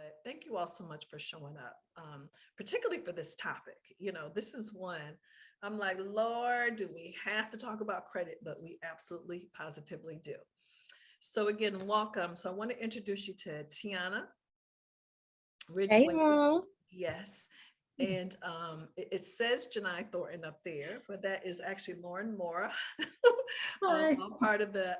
But thank you all so much for showing up, particularly for this topic. This is one I'm like, Lord, do we have to talk about credit? But we absolutely positively do. So again, welcome. So I want to introduce you to Tiana Ridgeway. Hey, Yes. And it says Janai Thornton up there, but that is actually Lauren Mora. I'm part of the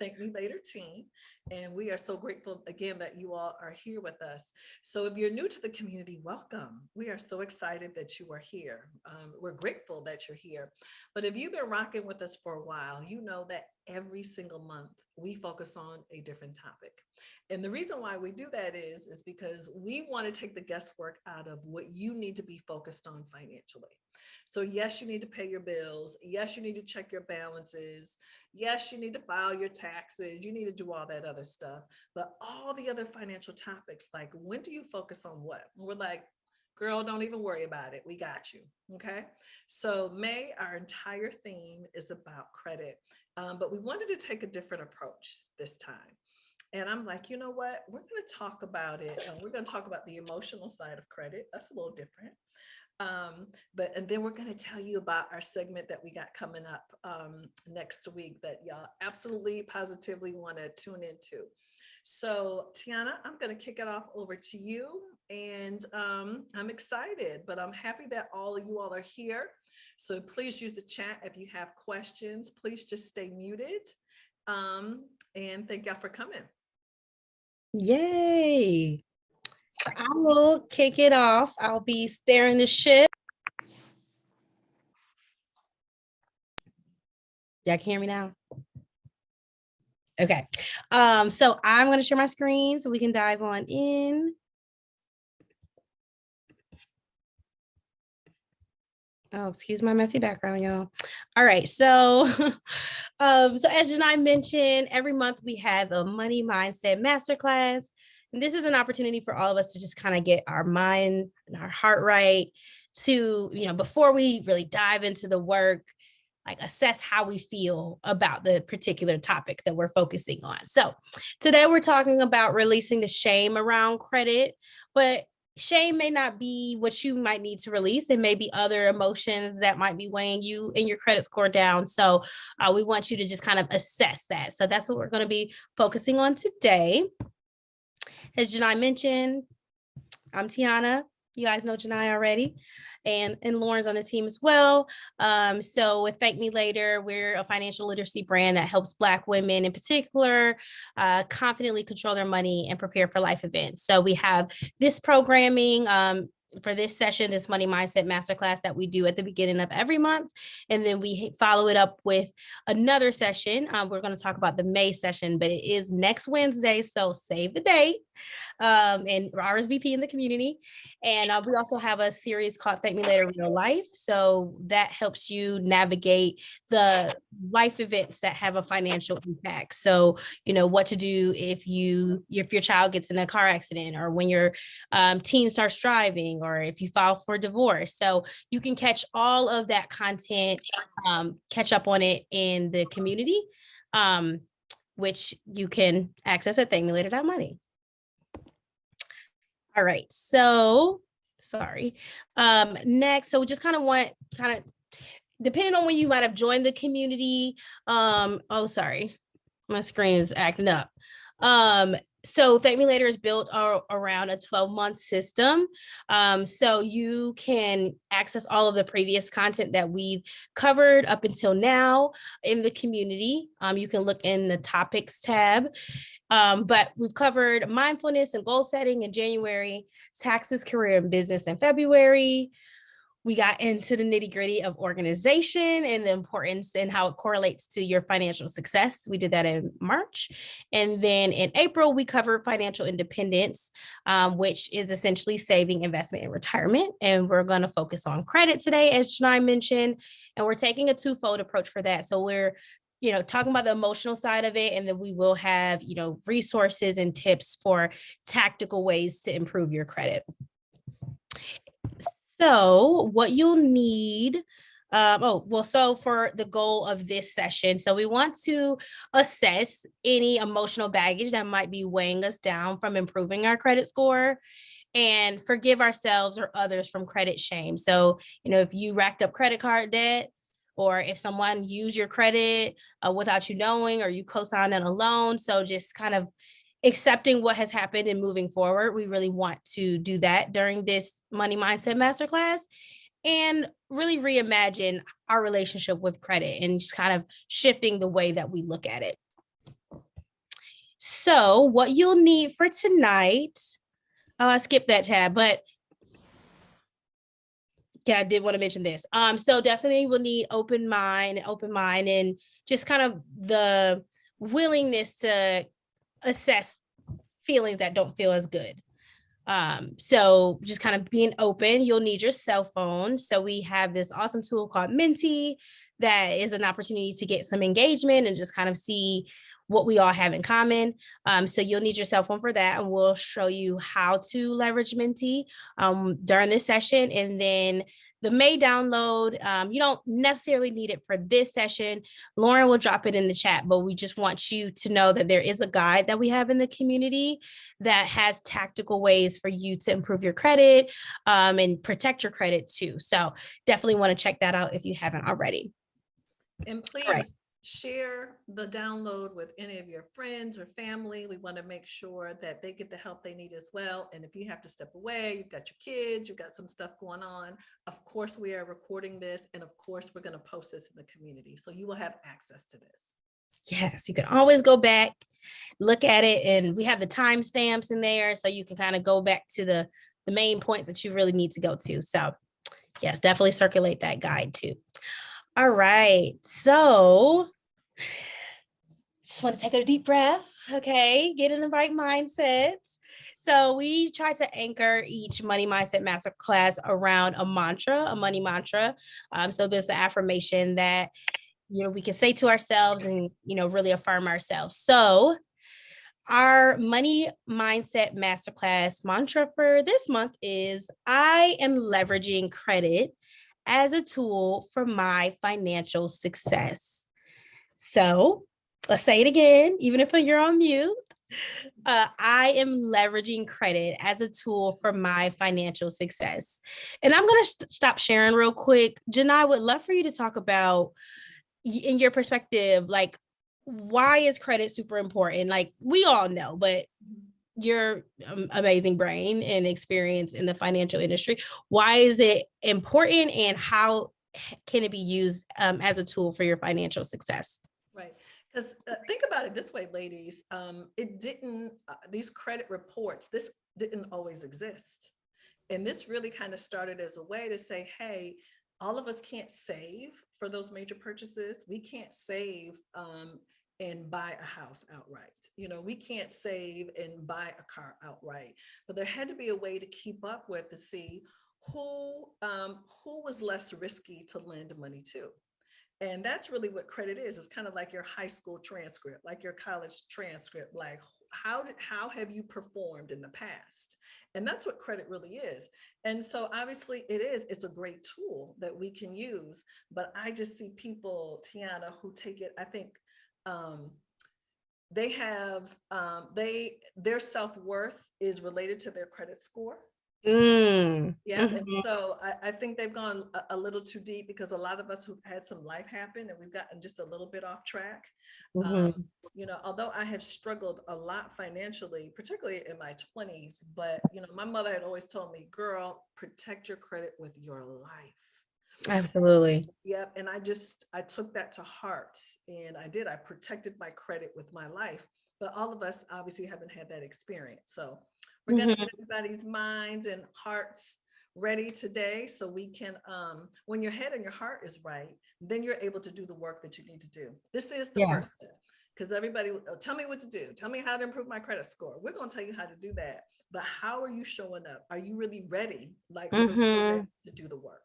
Thank Me Later team. And we are so grateful again that you all are here with us. So if you're new to the community, welcome. We are so excited that you are here. We're grateful that you're here. But if you've been rocking with us for a while, you know that every single month we focus on a different topic. And the reason why we do that is because we want to take the guesswork out of what you need to be focused on financially. So yes, you need to pay your bills. Yes, you need to check your balances. Yes, you need to file your taxes. You need to do all that other stuff. But all the other financial topics, like when do you focus on what? We're like, girl, don't even worry about it. We got you. Okay. So May, our entire theme is about credit. But we wanted to take a different approach this time. And I'm like, you know what? We're going to talk about it. And we're going to talk about the emotional side of credit. That's a little different. And then we're going to tell you about our segment that we got coming up next week that y'all absolutely positively want to tune into. So Tiana, I'm going to kick it off over to you. And I'm excited, but I'm happy that all of you all are here. So please use the chat if you have questions. Please just stay muted. And thank y'all for coming. yay. I will kick it off. I'll be steering the ship. Y'all can hear me now? Okay. So I'm going to share my screen so we can dive on in. Oh, excuse my messy background, y'all. All right. So, so as Janai mentioned, every month we have a Money Mindset Masterclass. And this is an opportunity for all of us to just kind of get our mind and our heart right to, before we really dive into the work, like assess how we feel about the particular topic that we're focusing on. So today we're talking about releasing the shame around credit, but shame may not be what you might need to release. It may be other emotions that might be weighing you and your credit score down. So we want you to just kind of assess that. So that's what we're going to be focusing on today. As Janai mentioned, I'm Tiana. You guys know Janai already. And Lauren's on the team as well. So with Thank Me Later, we're a financial literacy brand that helps Black women in particular confidently control their money and prepare for life events. So we have this programming for this session, this Money Mindset Masterclass that we do at the beginning of every month. And then we follow it up with another session. We're going to talk about the May session, but it is next Wednesday. So save the date and RSVP in the community. And we also have a series called Thank Me Later Real Life. So that helps you navigate the life events that have a financial impact. So, what to do if your child gets in a car accident, or when your teen starts driving, or if you file for divorce. So you can catch all of that content, catch up on it in the community, which you can access at thankmelater.money. All right. So sorry. Next, so we just depending on when you might have joined the community. Oh, sorry. My screen is acting up. So Thank Me Later is built around a 12-month system. So you can access all of the previous content that we've covered up until now in the community. You can look in the topics tab. But we've covered mindfulness and goal setting in January, taxes, career, and business in February. We got into the nitty gritty of organization and the importance and how it correlates to your financial success. We did that in March. And then in April, we covered financial independence, which is essentially saving, investment, and retirement. And we're going to focus on credit today, as Janai mentioned, and we're taking a twofold approach for that. So we're talking about the emotional side of it, and then we will have, resources and tips for tactical ways to improve your credit. So what you'll need So for the goal of this session, so we want to assess any emotional baggage that might be weighing us down from improving our credit score and forgive ourselves or others from credit shame. So, if you racked up credit card debt, or if someone used your credit without you knowing, or you co-signed on a loan. So just kind of accepting what has happened and moving forward. We really want to do that during this Money Mindset Masterclass and really reimagine our relationship with credit and just kind of shifting the way that we look at it. So what you'll need for tonight, skip that tab, but yeah, I did want to mention this. So definitely we'll need open mind, and just kind of the willingness to assess feelings that don't feel as good. So just kind of being open. You'll need your cell phone. So we have this awesome tool called Menti that is an opportunity to get some engagement and just kind of see what we all have in common. So you'll need your cell phone for that, and we'll show you how to leverage Menti during this session. And then the May download, you don't necessarily need it for this session. Lauren will drop it in the chat, but we just want you to know that there is a guide that we have in the community that has tactical ways for you to improve your credit and protect your credit too. So definitely want to check that out if you haven't already. And please share the download with any of your friends or family. We want to make sure that they get the help they need as well. And if you have to step away, you've got your kids, you've got some stuff going on, of course we are recording this, and of course we're going to post this in the community, so you will have access to this. Yes, you can always go back, look at it, and we have the timestamps in there, so you can kind of go back to the main points that you really need to go to. So yes, definitely circulate that guide too. All right, so just want to take a deep breath. Okay, get in the right mindset. So we try to anchor each Money Mindset Masterclass around a mantra, a money mantra. So there's an affirmation that we can say to ourselves and really affirm ourselves. So our Money Mindset Masterclass mantra for this month is, I am leveraging credit as a tool for my financial success. So let's say it again, even if you're on mute. I am leveraging credit as a tool for my financial success. And I'm going to stop sharing real quick. Janai, I would love for you to talk about, in your perspective, like, why is credit super important? Like, we all know, but your amazing brain and experience in the financial industry, why is it important, and how can it be used as a tool for your financial success? Right. Because think about it this way, ladies, these credit reports, this didn't always exist. And this really kind of started as a way to say, hey, all of us can't save for those major purchases. We can't save and buy a house outright. We can't save and buy a car outright. But there had to be a way to keep up with, to see who was less risky to lend money to. And that's really what credit is. It's kind of like your high school transcript, like your college transcript, like how have you performed in the past? And that's what credit really is. And so obviously it's a great tool that we can use, but I just see people, Tiana, who take it, I think they have, their self-worth is related to their credit score. Yeah. And so I think they've gone a little too deep, because a lot of us who've had some life happen and we've gotten just a little bit off track. Although I have struggled a lot financially, particularly in my 20s, but my mother had always told me, girl, protect your credit with your life. Absolutely. Yep. And I took that to heart, and I protected my credit with my life. But all of us obviously haven't had that experience. So we're going to get everybody's minds and hearts ready today, so we can, when your head and your heart is right, then you're able to do the work that you need to do. This is the first step, because everybody will tell me what to do. Tell me how to improve my credit score. We're going to tell you how to do that. But how are you showing up? Are you really ready? Like, ready to do the work?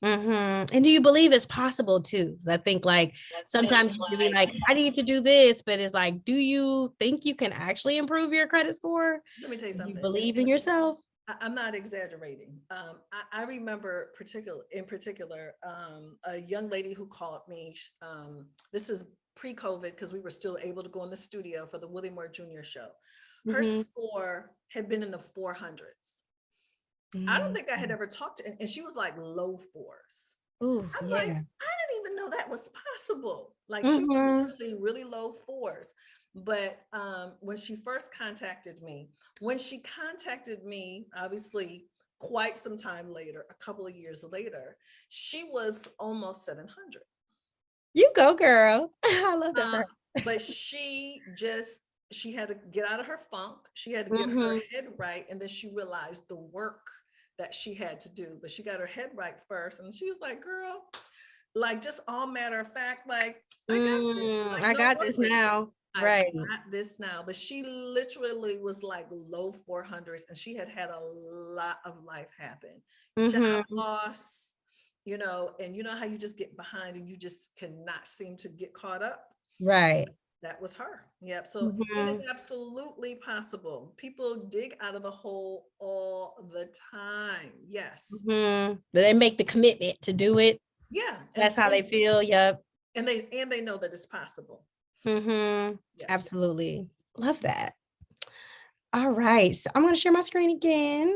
And do you believe it's possible too? I think like sometimes you can be like, I need to do this, but it's like, do you think you can actually improve your credit score? Let me tell you something. You believe in yourself? I'm not exaggerating. I remember in particular, a young lady who called me. This is pre-COVID because we were still able to go in the studio for the Willie Moore Jr. show. Her Mm-hmm. score had been in the 400s. I don't think I had ever talked to, and she was like low fours. Oh, I'm like, I yeah. didn't even know that was possible. Like she was Mm-hmm. literally really low fours. But when she first contacted me, obviously quite some time later, a couple of years later, she was almost 700. You go, girl. I love that for Uh, her. but she had to get out of her funk. She had to get her Mm-hmm. head right. And then she realized the work that she had to do. But she got her head right first. And she was like, girl, like just all matter of fact, like, I got this. Like, I no got this worries. now. I Right. got this now. But she literally was like low 400s and she had had a lot of life happen. Job Mm-hmm. loss, and you know how you just get behind and you just cannot seem to get caught up. Right. That was her. Yep. So it is Mm-hmm. absolutely possible. People dig out of the hole all the time. Yes. Mm-hmm. But they make the commitment to do it. Yeah. And That's how they and, feel. Yep. and they know that it's possible. Mm-hmm. Yeah. Absolutely. Love that. All right. So I'm going to share my screen again.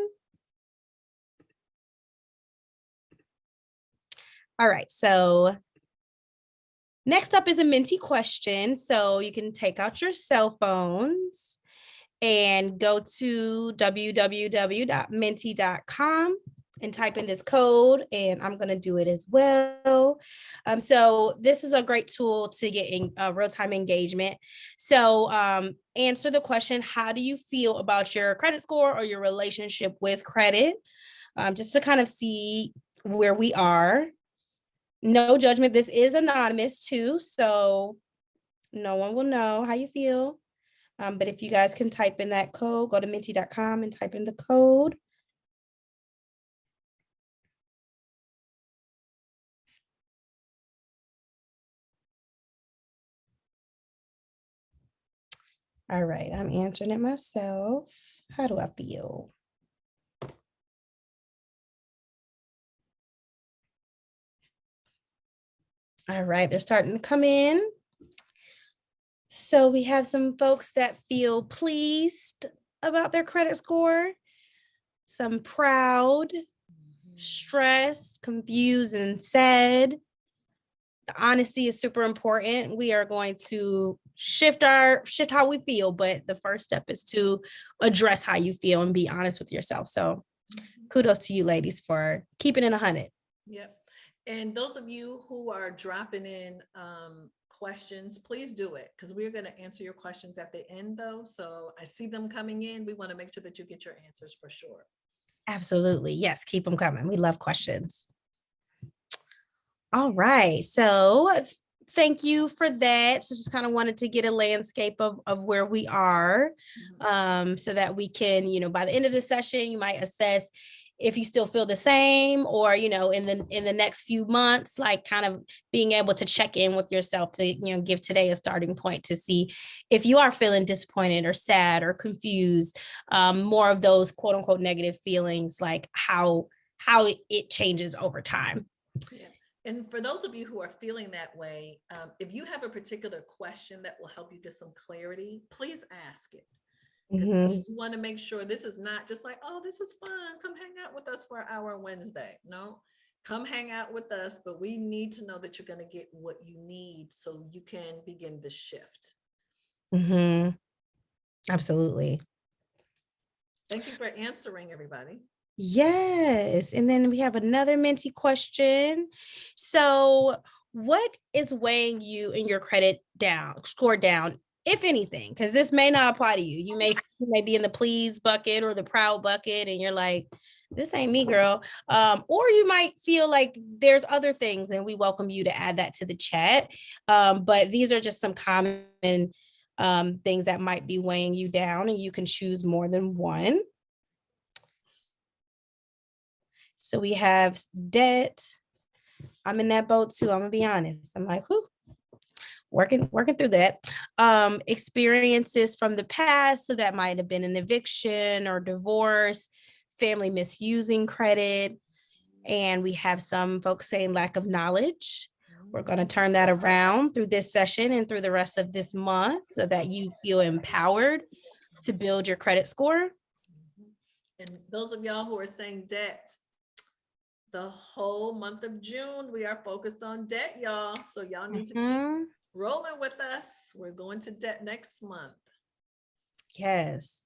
All right. So next up is a Menti question. So you can take out your cell phones and go to www.menti.com and type in this code, and I'm going to do it as well. So this is a great tool to get in real-time engagement. So answer the question, how do you feel about your credit score or your relationship with credit? Just to kind of see where we are. No judgment. This is anonymous too, so no one will know how you feel. But if you guys can type in that code, go to menti.com and type in the code. All right, I'm answering it myself. How do I feel? All right, they're starting to come in. So we have some folks that feel pleased about their credit score, some proud, stressed, confused, and sad. The honesty is super important. We are going to shift how we feel, but the first step is to address how you feel and be honest with yourself. So kudos to you ladies for keeping it 100. Yep. And those of you who are dropping in questions, please do it because we're going to answer your questions at the end though. So I see them coming in. We want to make sure that you get your answers for sure. Absolutely. Yes, keep them coming. We love questions. All right. So thank you for that. So just kind of wanted to get a landscape of where we are, so that we can, by the end of the session, you might assess if you still feel the same, or, in the next few months, like kind of being able to check in with yourself to, give today a starting point to see if you are feeling disappointed or sad or confused, more of those quote unquote negative feelings, like how it changes over time. Yeah. And for those of you who are feeling that way, if you have a particular question that will help you get some clarity, please ask it. Because you want to make sure this is not just like, oh, this is fun. Come hang out with us for our Wednesday. No, come hang out with us, but we need to know that you're going to get what you need so you can begin the shift. Absolutely. Thank you for answering, everybody. Yes. And then we have another Menti question. So, what is weighing you in your credit score down, if anything? Because this may not apply to you. You may be in the please bucket or the proud bucket, and you're like, this ain't me, girl. Or you might feel like there's other things, and we welcome you to add that to the chat. But these are just some common things that might be weighing you down, and you can choose more than one. So we have debt. I'm in that boat too. I'm gonna be honest. I'm like, whoo, working through that. Experiences from the past. So that might have been an eviction or divorce, family misusing credit, and we have some folks saying lack of knowledge. We're going to turn that around through this session and through the rest of this month so that you feel empowered to build your credit score. And those of y'all who are saying debt, the whole month of June, we are focused on debt, y'all. So y'all need to keep rolling with us. We're going to debt next month. Yes.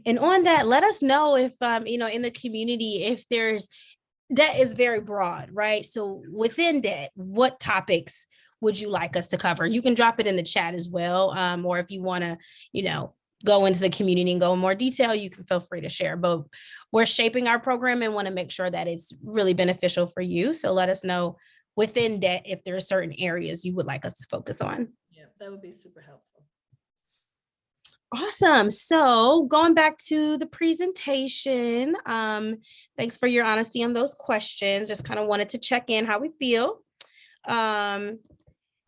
And on that, let us know if, in the community, if there's debt is very broad, right? So within debt, what topics would you like us to cover? You can drop it in the chat as well. Or if you want to, go into the community and go in more detail, you can feel free to share. But we're shaping our program and want to make sure that it's really beneficial for you. So let us know within debt if there are certain areas you would like us to focus on. Yeah, that would be super helpful. Awesome. So going back to the presentation, thanks for your honesty on those questions. Just kind of wanted to check in how we feel.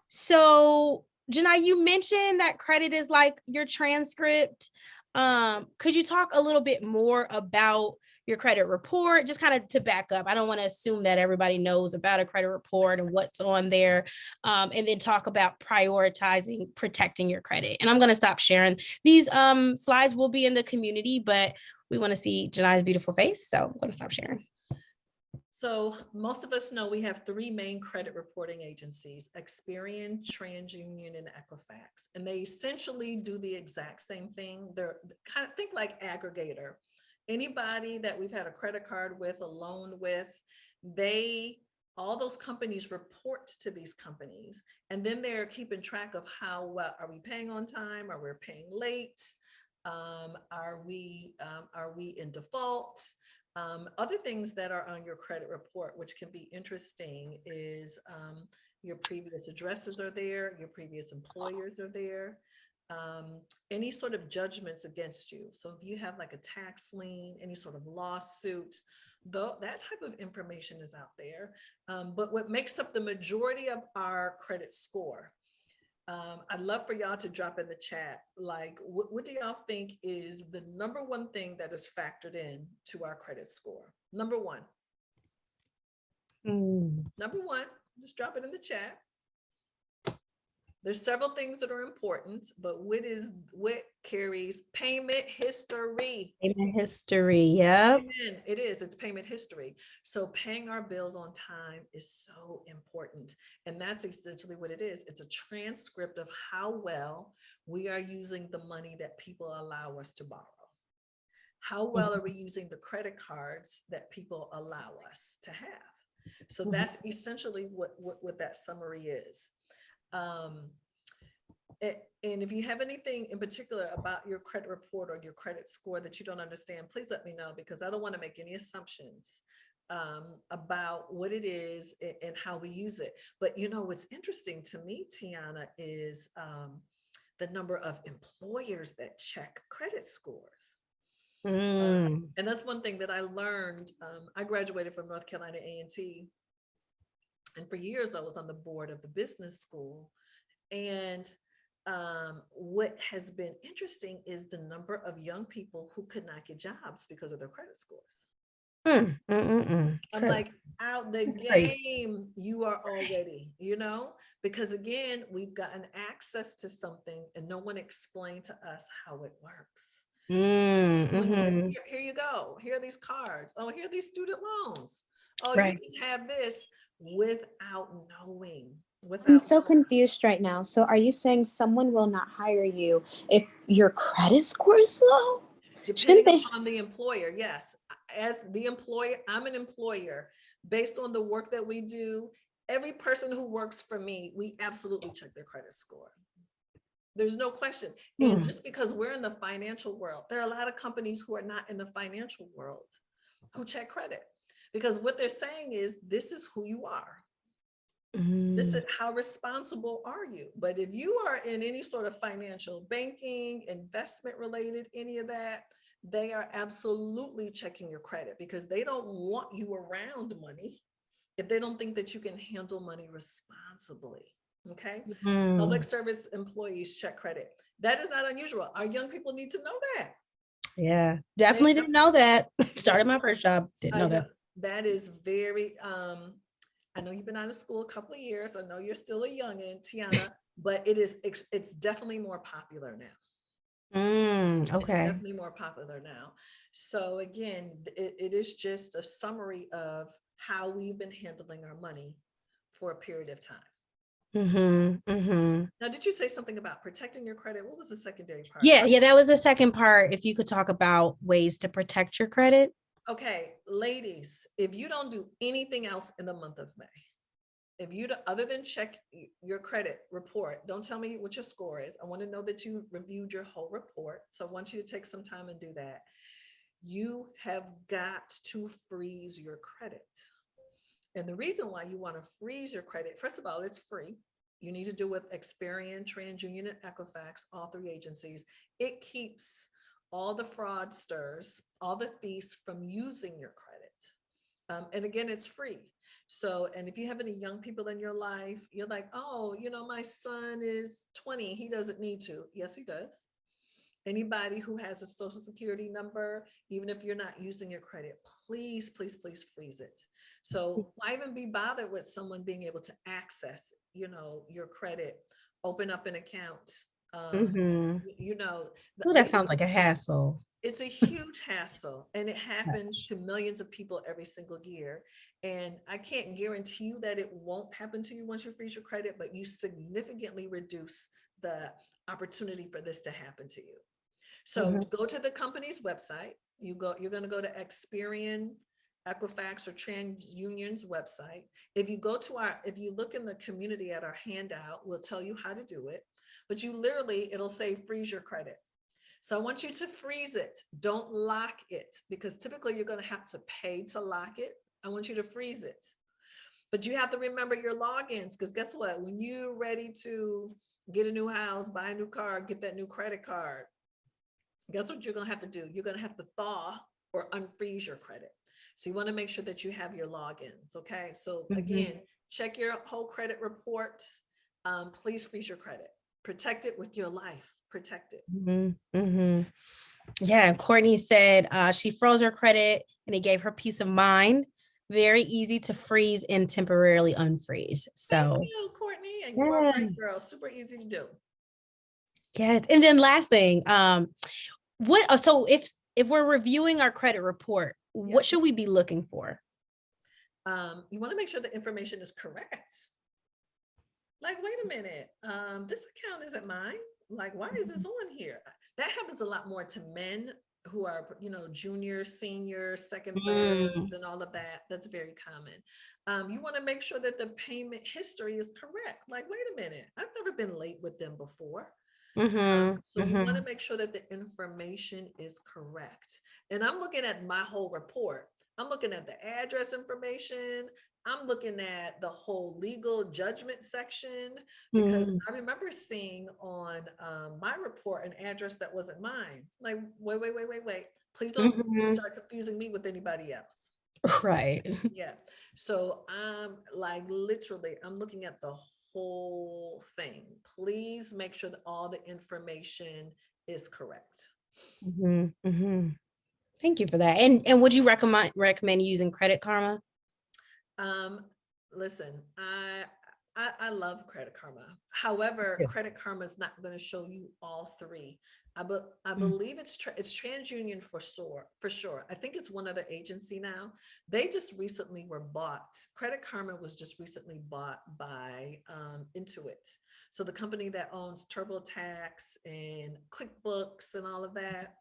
So Janai, you mentioned that credit is like your transcript. Could you talk a little bit more about your credit report, just kind of to back up? I don't want to assume that everybody knows about a credit report and what's on there, and then talk about prioritizing protecting your credit. And I'm going to stop sharing. These slides will be in the community, but we want to see Janai's beautiful face, so I'm going to stop sharing. So most of us know we have three main credit reporting agencies: Experian, Transunion, and Equifax. And they essentially do the exact same thing. They're kind of, think like aggregator. Anybody that we've had a credit card with, a loan with, all those companies report to these companies. And then they're keeping track of how well are we paying on time? Are we paying late? Are we in default? Other things that are on your credit report, which can be interesting, is your previous addresses are there, your previous employers are there, any sort of judgments against you. So if you have like a tax lien, any sort of lawsuit, that type of information is out there. But what makes up the majority of our credit score, I'd love for y'all to drop in the chat, like, what do y'all think is the number one thing that is factored in to our credit score? Number one. Number one, just drop it in the chat. There's several things that are important, but what carries payment history? Payment history, yep. It is. It's payment history. So paying our bills on time is so important. And that's essentially what it is. It's a transcript of how well we are using the money that people allow us to borrow. How well are we using the credit cards that people allow us to have? So that's essentially what that summary is. And if you have anything in particular about your credit report or your credit score that you don't understand, please let me know, because I don't want to make any assumptions about what it is and how we use it. But what's interesting to me, Tiana, is the number of employers that check credit scores. And that's one thing that I learned. I graduated from North Carolina A&T, and for years I was on the board of the business school. And what has been interesting is the number of young people who could not get jobs because of their credit scores. I'm like, out the game, you are already, because again, we've gotten access to something and no one explained to us how it works. Said, here you go. Here are these cards. Oh, here are these student loans. Oh, you can have this without knowing. I'm so confused right now. So are you saying someone will not hire you if your credit score is low? Depending upon the employer, yes. As the employer, I'm an employer. Based on the work that we do, every person who works for me, we absolutely check their credit score. There's no question. And just because we're in the financial world, there are a lot of companies who are not in the financial world who check credit, because what they're saying is, this is who you are. This is how responsible are you. But if you are in any sort of financial banking, investment related, any of that, they are absolutely checking your credit, because they don't want you around money if they don't think that you can handle money responsibly. Okay. Public service employees check credit. That is not unusual. Our young people need to know that. Yeah, definitely didn't know that. Started my first job, didn't know I know that. that is very, I know you've been out of school a couple of years. I know you're still a youngin', Tiana, but it's definitely more popular now. It's Okay. definitely more popular now. So again, it is just a summary of how we've been handling our money for a period of time. Now, did you say something about protecting your credit? What was the secondary part? Yeah, that was the second part. If you could talk about ways to protect your credit. Okay, ladies, if you don't do anything else in the month of May, if you other than check your credit report, don't tell me what your score is. I want to know that you reviewed your whole report. So I want you to take some time and do that. You have got to freeze your credit. And the reason why you want to freeze your credit, first of all, it's free. You need to do with Experian, Transunion, and Equifax, all three agencies. It keeps all the fraudsters, all the thieves from using your credit. And again, it's free. So, and if you have any young people in your life, you're like, oh, my son is 20. He doesn't need to. Yes, he does. Anybody who has a social security number, even if you're not using your credit, please, please, please freeze it. So why even be bothered with someone being able to access, your credit, open up an account? Oh, that sounds like a hassle. It's a huge hassle, and it happens to millions of people every single year. And I can't guarantee you that it won't happen to you once you freeze your credit, but you significantly reduce the opportunity for this to happen to you. So go to the company's website. You're going to go to Experian, Equifax, or TransUnion's website. If you look in the community at our handout, we'll tell you how to do it. But it'll say freeze your credit. So I want you to freeze it. Don't lock it, because typically you're going to have to pay to lock it. I want you to freeze it. But you have to remember your logins, because guess what? When you're ready to get a new house, buy a new car, get that new credit card, guess what you're going to have to do? You're going to have to thaw or unfreeze your credit. So you want to make sure that you have your logins. Okay. So again, check your whole credit report. Please freeze your credit. Protect it with your life. Protect it. Yeah. And Courtney said she froze her credit and it gave her peace of mind. Very easy to freeze and temporarily unfreeze. So thank you, Courtney, and you are right, girl. Super easy to do. Yes. And then last thing, so if we're reviewing our credit report, what should we be looking for? You want to make sure the information is correct. Like, wait a minute, this account isn't mine. Like, why is this on here? That happens a lot more to men who are, junior, senior, second, thirds, and all of that. That's very common. You want to make sure that the payment history is correct. Like, wait a minute, I've never been late with them before. So you want to make sure that the information is correct. And I'm looking at my whole report. I'm looking at the address information. I'm looking at the whole legal judgment section, because I remember seeing on my report an address that wasn't mine. Like, wait. Please don't start confusing me with anybody else. Right. Yeah. So I'm like, literally, I'm looking at the whole thing. Please make sure that all the information is correct. Thank you for that. And would you recommend using Credit Karma? Listen, I love Credit Karma. However, Credit Karma is not going to show you all three. I believe it's TransUnion for sure. I think it's one other agency now. They just recently were bought. Credit Karma was just recently bought by Intuit. So the company that owns TurboTax and QuickBooks and all of that.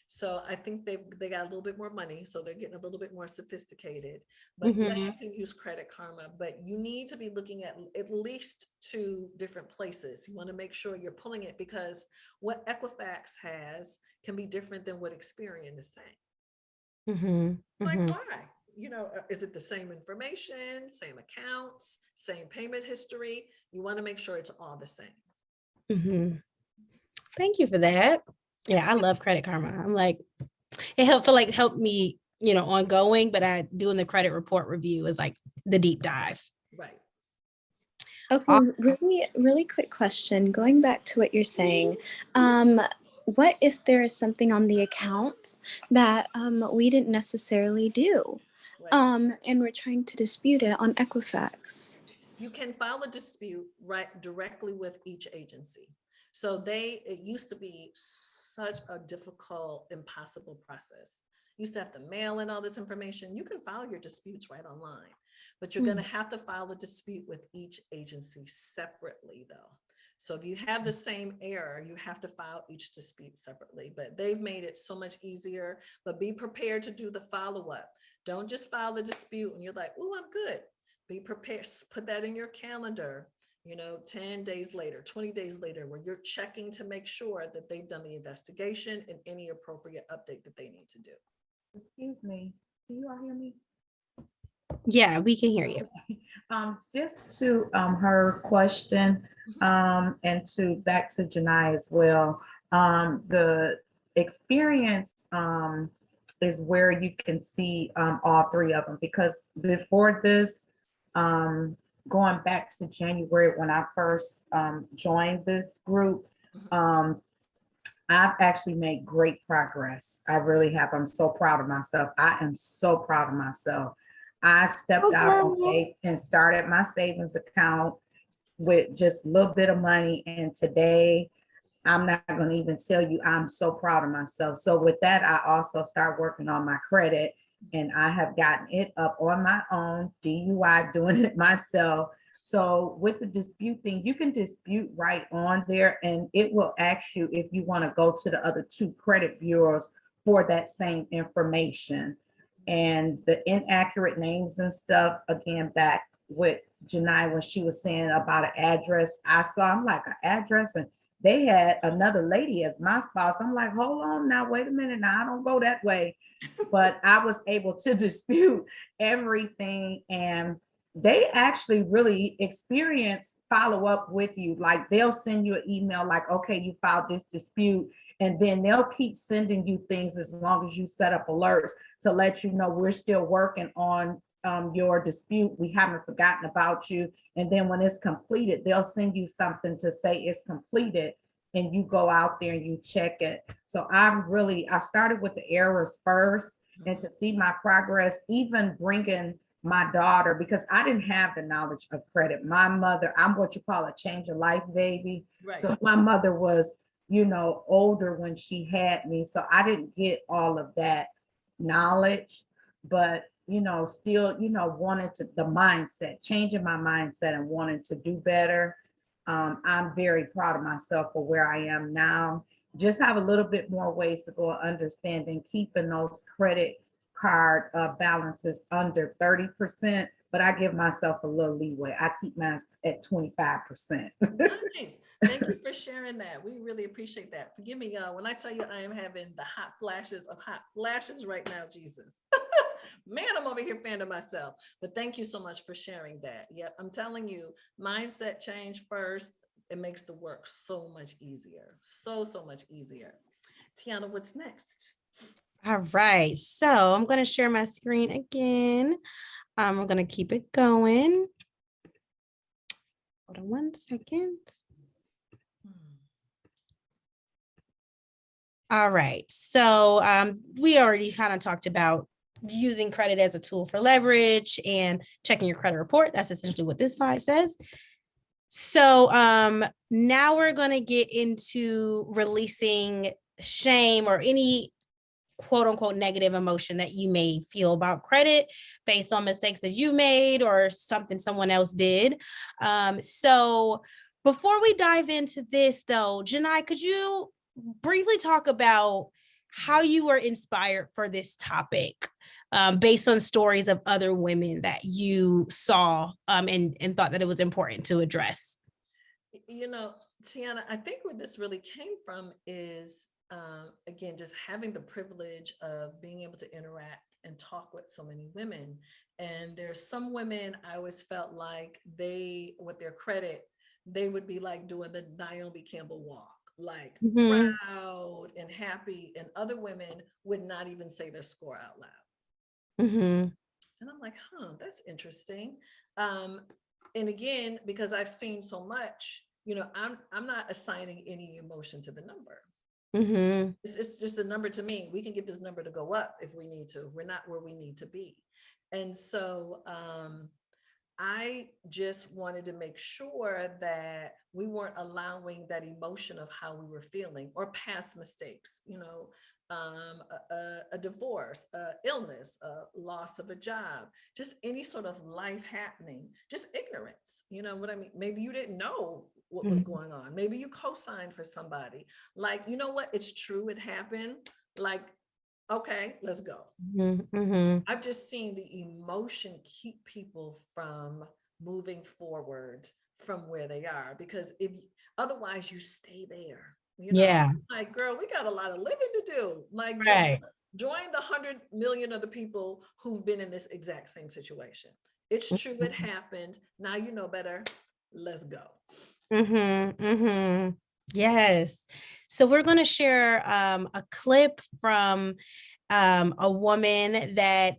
So I think they got a little bit more money, so they're getting a little bit more sophisticated. But yes, you can use Credit Karma, but you need to be looking at least 2 different places. You want to make sure you're pulling it, because what Equifax has can be different than what Experian is saying. Like, why? Is it the same information, same accounts, same payment history? You want to make sure it's all the same. Thank you for that. Yeah, I love Credit Karma. I'm like, it helped me, ongoing, but doing the credit report review is like the deep dive. Right. Okay, really, really quick question. Going back to what you're saying, what if there is something on the account that we didn't necessarily do? Right. And we're trying to dispute it on Equifax. You can file a dispute right directly with each agency. So it used to be such a difficult, impossible process. You used to have to mail in all this information. You can file your disputes right online, but you're going to have to file a dispute with each agency separately though. So if you have the same error, you have to file each dispute separately, but they've made it so much easier. But be prepared to do the follow-up. Don't just file the dispute and you're like, oh, I'm good. Be prepared, put that in your calendar, 10 days later, 20 days later, where you're checking to make sure that they've done the investigation and any appropriate update that they need to do. Excuse me, can you all hear me? Yeah, we can hear you. Just to her question, and to back to Janai as well. The experience is where you can see all three of them, because before this, going back to January when I first joined this group, I've actually made great progress. I really have. I'm so proud of myself. I am so proud of myself. I stepped out on faith and started my savings account with just a little bit of money. And today, I'm not going to even tell you, I'm so proud of myself. So with that, I also start working on my credit, and I have gotten it up on my own, DUI, doing it myself. So with the dispute thing, you can dispute right on there, and it will ask you if you want to go to the other two credit bureaus for that same information. And the inaccurate names and stuff, again, back with Janai when she was saying about an address, I'm like, an address, and they had another lady as my spouse. I'm like, hold on now, wait a minute now, I don't go that way. But I was able to dispute everything, and they actually really experience follow up with you. Like they'll send you an email like, okay, you filed this dispute, and then they'll keep sending you things as long as you set up alerts to let you know we're still working on your dispute. We haven't forgotten about you. And then when it's completed, they'll send you something to say it's completed, and you go out there and you check it. So I started with the errors first, and to see my progress, even bringing my daughter, because I didn't have the knowledge of credit. My mother, I'm what you call a change of life baby. Right. So my mother was, older when she had me. So I didn't get all of that knowledge, but still, wanted to the mindset, changing my mindset and wanting to do better. I'm very proud of myself for where I am now. Just have a little bit more ways to go, understanding keeping those credit card balances under 30%, but I give myself a little leeway. I keep mine at 25%. Nice. Thank you for sharing that. We really appreciate that. Forgive me, y'all, when I tell you I am having the hot flashes right now, Jesus. Man, I'm over here fanning myself. But thank you so much for sharing that. Yep, I'm telling you, mindset change first. It makes the work so much easier. So much easier. Tiana, what's next? All right, so I'm going to share my screen again. I'm going to keep it going. Hold on one second. All right, so we already kind of talked about using credit as a tool for leverage and checking your credit report. That's essentially what this slide says. So now we're going to get into releasing shame or any quote unquote negative emotion that you may feel about credit based on mistakes that you made or something someone else did. So before we dive into this though, Janai, could you briefly talk about how you were inspired for this topic based on stories of other women that you saw and thought that it was important to address? Tiana, I think where this really came from is again, just having the privilege of being able to interact and talk with so many women. And there's some women I always felt like with their credit, they would be like doing the Naomi Campbell walk, like proud and happy. And other women would not even say their score out loud. And I'm like, that's interesting. And again, because I've seen so much, I'm not assigning any emotion to the number. It's just a number to me. We can get this number to go up if we need to. We're not where we need to be. And so I just wanted to make sure that we weren't allowing that emotion of how we were feeling or past mistakes, a divorce, illness, loss of a job, just any sort of life happening, just ignorance. You know what I mean? Maybe you didn't know what was going on. Maybe you co-signed for somebody. Like, you know what? It's true. It happened. Like, okay, let's go. I've just seen the emotion keep people from moving forward from where they are, because if otherwise you stay there, like, girl, we got a lot of living to do. Like, join the 100 million other people who've been in this exact same situation. It's true, it happened. Now you know better. Let's go. Yes. So we're going to share a clip from a woman that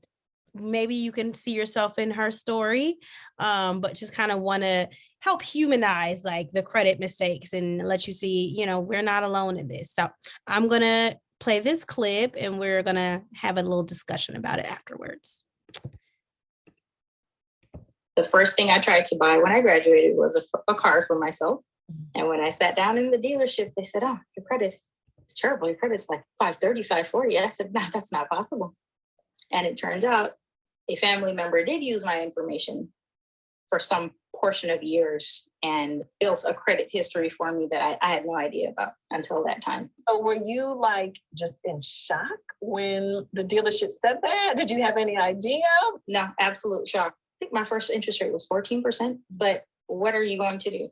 maybe you can see yourself in her story, but just kind of want to help humanize like the credit mistakes and let you see, we're not alone in this. So I'm going to play this clip and we're going to have a little discussion about it afterwards. The first thing I tried to buy when I graduated was a car for myself. And when I sat down in the dealership, they said, "Oh, your credit is terrible. Your credit's like 530, 540. I said, "No, that's not possible." And it turns out a family member did use my information for some portion of years and built a credit history for me that I had no idea about until that time. So were you like just in shock when the dealership said that? Did you have any idea? No, absolute shock. I think my first interest rate was 14%, but what are you going to do?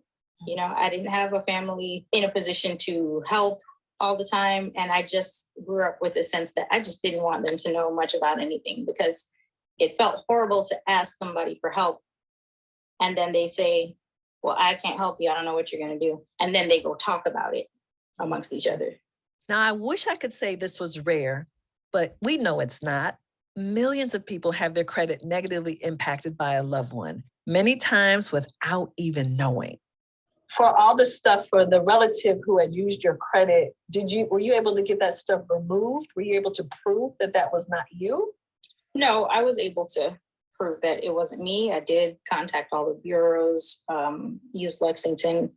I didn't have a family in a position to help all the time. And I just grew up with a sense that I just didn't want them to know much about anything, because it felt horrible to ask somebody for help. And then they say, "Well, I can't help you. I don't know what you're going to do." And then they go talk about it amongst each other. Now, I wish I could say this was rare, but we know it's not. Millions of people have their credit negatively impacted by a loved one, many times without even knowing. For all the stuff for the relative who had used your credit, were you able to get that stuff removed? Were you able to prove that that was not you? No, I was able to prove that it wasn't me. I did contact all the bureaus, used Lexington.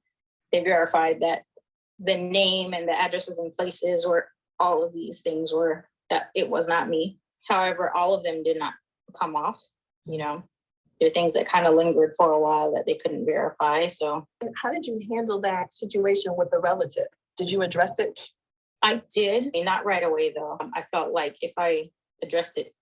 They verified that the name and the addresses and places where all of these things were, that it was not me. However, all of them did not come off. There are things that kind of lingered for a while that they couldn't verify. So how did you handle that situation with the relative? Did you address it? I did, not right away though. I felt like if I addressed it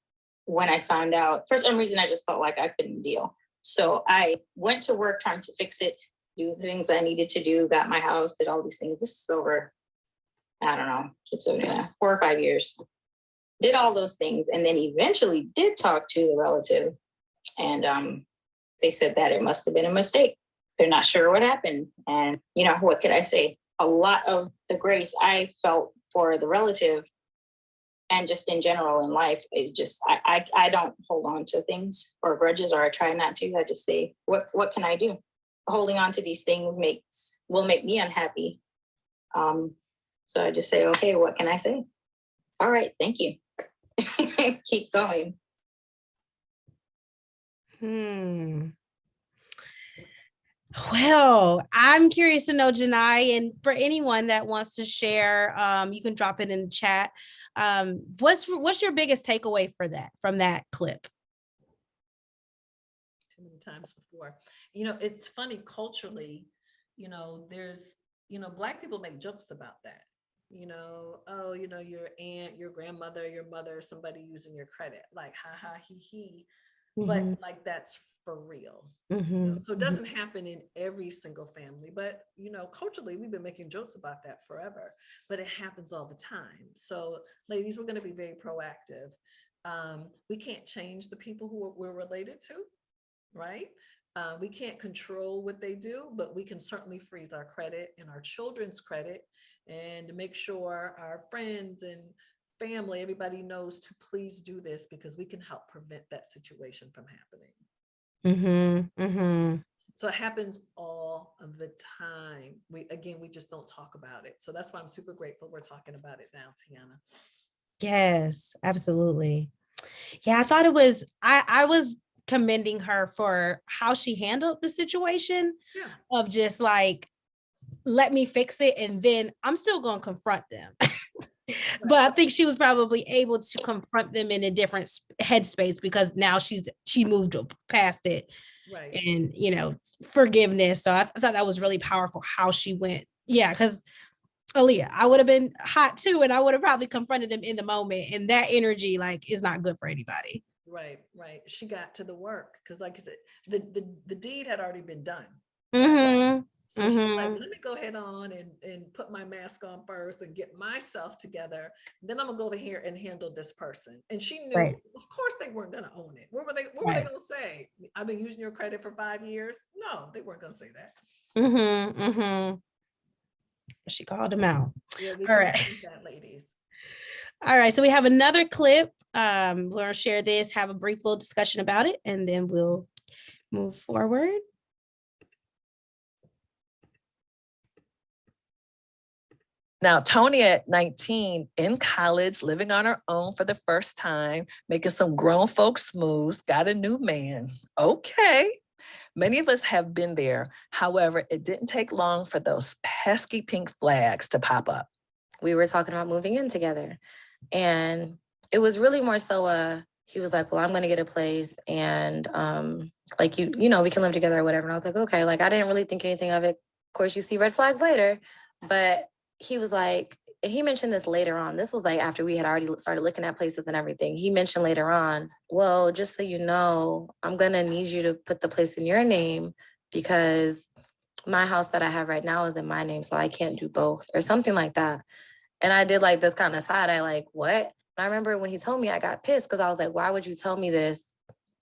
when I found out, for some reason, I just felt like I couldn't deal. So I went to work trying to fix it, do the things I needed to do, got my house, did all these things. This is over, I don't know, it's over 4 or 5 years. Did all those things and then eventually did talk to the relative. And they said that it must have been a mistake. They're not sure what happened. And, what could I say? A lot of the grace I felt for the relative and just in general in life is just, I don't hold on to things or grudges, or I try not to. I just say, what can I do? Holding on to these things will make me unhappy. So I just say, okay, what can I say? All right, thank you. Keep going. Well, I'm curious to know, Janai, and for anyone that wants to share, you can drop it in the chat. What's your biggest takeaway from that clip? Too many times before. It's funny culturally, there's, Black people make jokes about that. Oh, your aunt, your grandmother, your mother, somebody using your credit, like, ha ha, he. But like, that's for real. So it doesn't happen in every single family, but culturally we've been making jokes about that forever, but it happens all the time. So ladies, we're going to be very proactive. We can't change the people who we're related to, right? We can't control what they do, but we can certainly freeze our credit and our children's credit, and make sure our friends and family, everybody knows to please do this, because we can help prevent that situation from happening. So it happens all of the time. We just don't talk about it. So that's why I'm super grateful we're talking about it now, Tiana. Yes, absolutely. Yeah, I thought it was, I was commending her for how she handled the situation Yeah. of just like, let me fix it. And then I'm still going to confront them. But I think she was probably able to confront them in a different headspace because now she moved past it. Right. And, forgiveness. So I thought that was really powerful how she went. Yeah, because Aaliyah, I would have been hot too, and I would have probably confronted them in the moment. And that energy, like, is not good for anybody. Right. She got to the work because, like you said, the deed had already been done. Mm-hmm. So she's like, let me go ahead on and put my mask on first and get myself together. Then I'm gonna go over here and handle this person. And she knew, Right. of course, they weren't gonna own it. What were they Right. gonna say? I've been using your credit for 5 years. No, they weren't gonna say that. Mm-hmm. Mm-hmm. She called him out. Yeah, we All can right. use that, ladies. All right. So we have another clip. We'll share this, have a brief little discussion about it, and then we'll move forward. Now, Toni at 19 in college, living on her own for the first time, making some grown folks moves, got a new man. Okay. Many of us have been there. However, it didn't take long for those pesky pink flags to pop up. We were talking about moving in together. And it was really more so he was like, well, I'm gonna get a place and like we can live together or whatever. And I was like, okay, like I didn't really think anything of it. Of course, you see red flags later, but he was like, he mentioned this later on. This was like after we had already started looking at places and everything. He mentioned later on, well, just so you know, I'm gonna need you to put the place in your name because my house that I have right now is in my name, so I can't do both or something like that. And I did like this kind of side eye, like, what? And I remember when he told me, I got pissed because I was like, why would you tell me this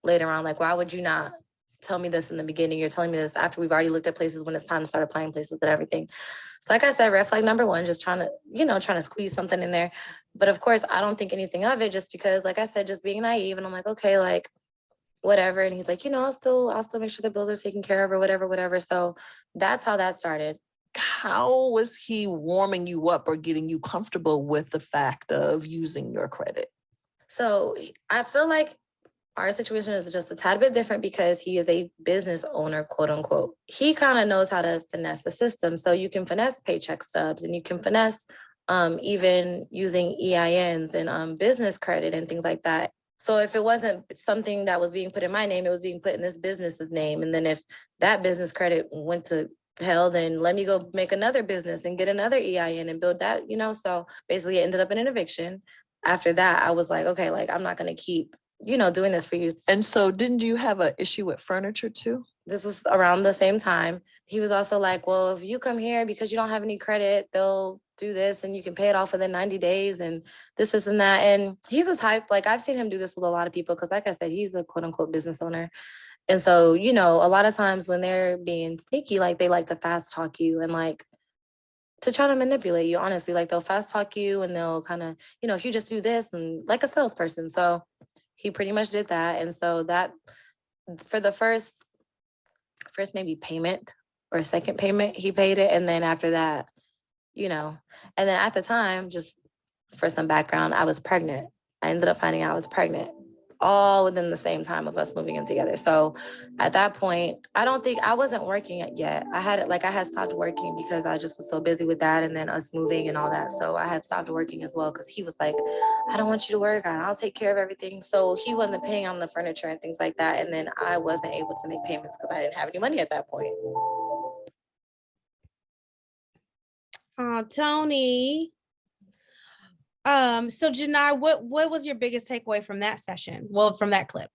later on? Like, why would you not tell me this in the beginning? You're telling me this after we've already looked at places when it's time to start applying places and everything. So like I said, red flag number one, just trying to squeeze something in there. But of course, I don't think anything of it just because, like I said, just being naive. And I'm like, okay, like, whatever. And he's like, I'll still make sure the bills are taken care of or whatever. So that's how that started. How was he warming you up or getting you comfortable with the fact of using your credit? So I feel like our situation is just a tad bit different because he is a business owner, quote unquote. He kind of knows how to finesse the system. So you can finesse paycheck stubs and you can finesse even using EINs and business credit and things like that. So if it wasn't something that was being put in my name, it was being put in this business's name. And then if that business credit went to hell, then let me go make another business and get another EIN and build that, So basically it ended up in an eviction. After that, I was like, okay, like I'm not going to keep, doing this for you. And so didn't you have an issue with furniture too? This was around the same time. He was also like, well, if you come here because you don't have any credit, they'll do this and you can pay it off within 90 days and this and that. And he's a type, like I've seen him do this with a lot of people because like I said, he's a quote unquote business owner. And so, a lot of times when they're being sneaky, like they like to fast talk you and like to try to manipulate you, honestly, like they'll fast talk you and they'll kind of, if you just do this and like a salesperson. So he pretty much did that. And so that for the first maybe payment or second payment, he paid it. And then after that, and then at the time, just for some background, I was pregnant. I ended up finding out I was pregnant all within the same time of us moving in together. So at that point, I don't think I wasn't working yet. I had stopped working because I just was so busy with that and then us moving and all that. So I had stopped working as well because he was like, I don't want you to work. I'll take care of everything. So he wasn't paying on the furniture and things like that. And then I wasn't able to make payments because I didn't have any money at that point. Toni. So Janai, what was your biggest takeaway from that session? Well, from that clip?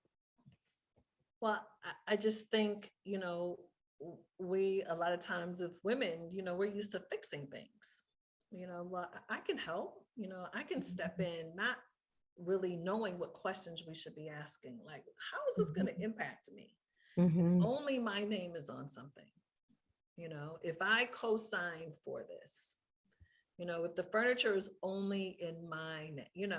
Well, I just think, we, a lot of times of women, we're used to fixing things, well, I can help, I can step in, not really knowing what questions we should be asking. Like, how is this going to impact me? Mm-hmm. Only my name is on something, if I co-sign for this, if the furniture is only in my name,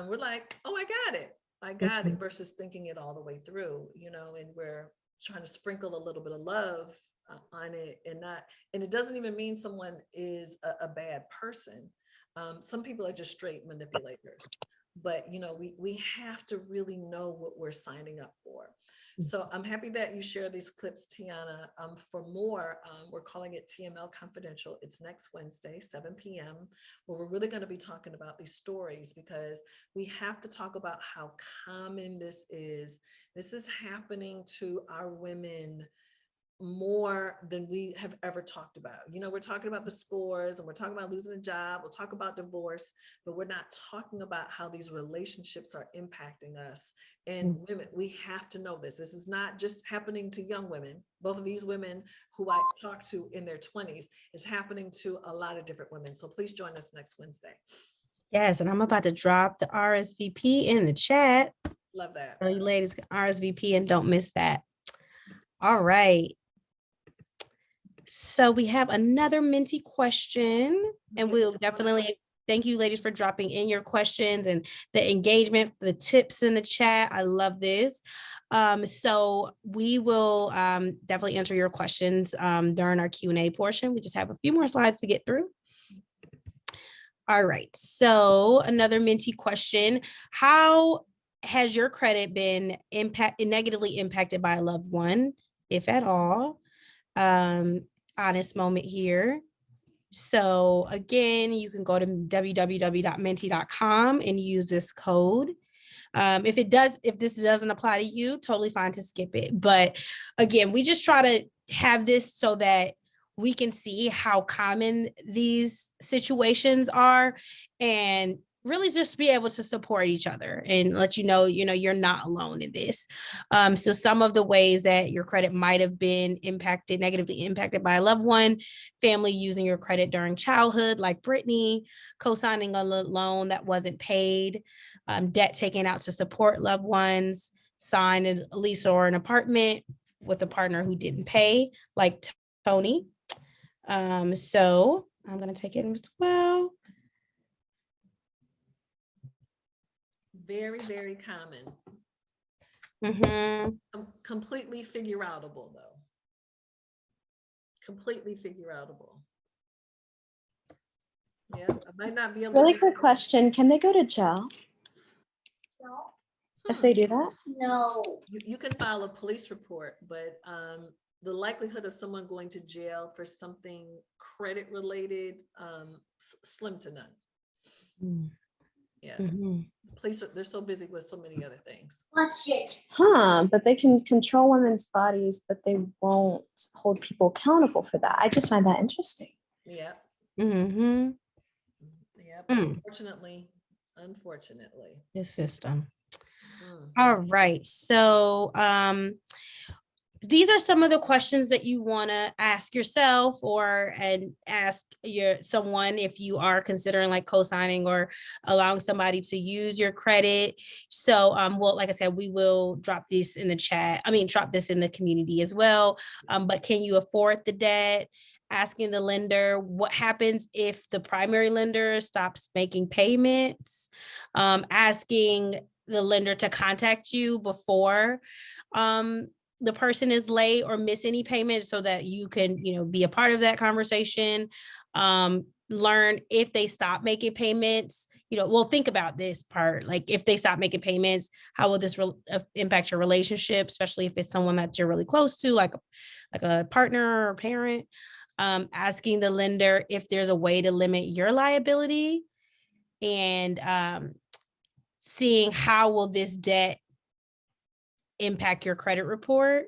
we're like, oh, I got it versus thinking it all the way through, and trying to sprinkle a little bit of love on it, and it doesn't even mean someone is a bad person. Some people are just straight manipulators, but we have to really know what we're signing up for. So I'm happy that you share these clips, Tiana. For more, we're calling it TML Confidential. It's next Wednesday, 7 p.m., where we're really going to be talking about these stories, because we have to talk about how common this is. This is happening to our women more than we have ever talked about. We're talking about the scores, and we're talking about losing a job. We'll talk about divorce, but we're not talking about how these relationships are impacting us. And women, we have to know this. This is not just happening to young women. Both of these women who I talked to in their 20s, is happening to a lot of different women. So please join us next Wednesday. Yes, and I'm about to drop the RSVP in the chat. Love that. So you ladies can RSVP and don't miss that. All right. So we have another Minty question, and we'll definitely thank you ladies for dropping in your questions and the engagement, the tips in the chat. I love this. So we will definitely answer your questions during our Q&A portion. We just have a few more slides to get through. All right. So another Minty question: how has your credit been negatively impacted by a loved one, if at all? Honest moment here. So again, you can go to www.minty.com and use this code. If this doesn't apply to you, totally fine to skip it. But again, we just try to have this so that we can see how common these situations are, and really just be able to support each other and let you're not alone in this. So some of the ways that your credit might have been negatively impacted by a loved one: family using your credit during childhood, like Brittany, co-signing a loan that wasn't paid, debt taken out to support loved ones, signed a lease or an apartment with a partner who didn't pay, like Toni. So I'm going to take it as well. Very, very common. Completely figure outable, though. Completely figure outable. Yeah, I might not be able Really to. quick question. Can they go to jail if they do that? No. You can file a police report, but the likelihood of someone going to jail for something credit related, slim to none. Yeah. Police they're so busy with so many other things. Watch it. But they can control women's bodies, but they won't hold people accountable for that. I just find that interesting. Yeah. Yeah. Unfortunately. The system. All right. So these are some of the questions that you want to ask yourself and ask someone if you are considering like co-signing or allowing somebody to use your credit. So well, like I said, we will drop this in the chat. Drop this in the community as well. But can you afford the debt? Asking the lender what happens if the primary lender stops making payments. Asking the lender to contact you before the person is late or miss any payments so that you can, be a part of that conversation. Learn if they stop making payments, think about this part. Like if they stop making payments, how will this impact your relationship, especially if it's someone that you're really close to, like a partner or parent. Asking the lender if there's a way to limit your liability, and seeing how will this debt impact your credit report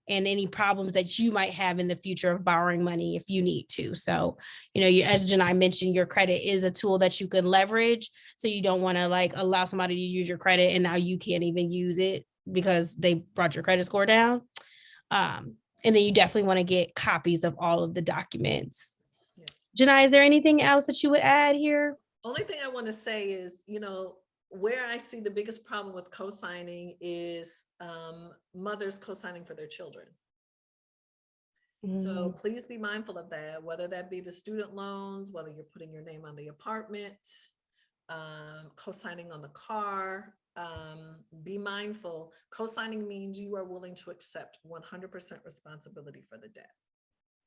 and any problems that you might have in the future of borrowing money if you need to. So, as Janai mentioned, your credit is a tool that you can leverage. So you don't want to allow somebody to use your credit and now you can't even use it because they brought your credit score down. And then you definitely want to get copies of all of the documents. Yeah. Janai, is there anything else that you would add here? Only thing I want to say is, where I see the biggest problem with co-signing is mothers co-signing for their children. So please be mindful of that, whether that be the student loans, whether you're putting your name on the apartment, co-signing on the car, be mindful. Co-signing means you are willing to accept 100% responsibility for the debt.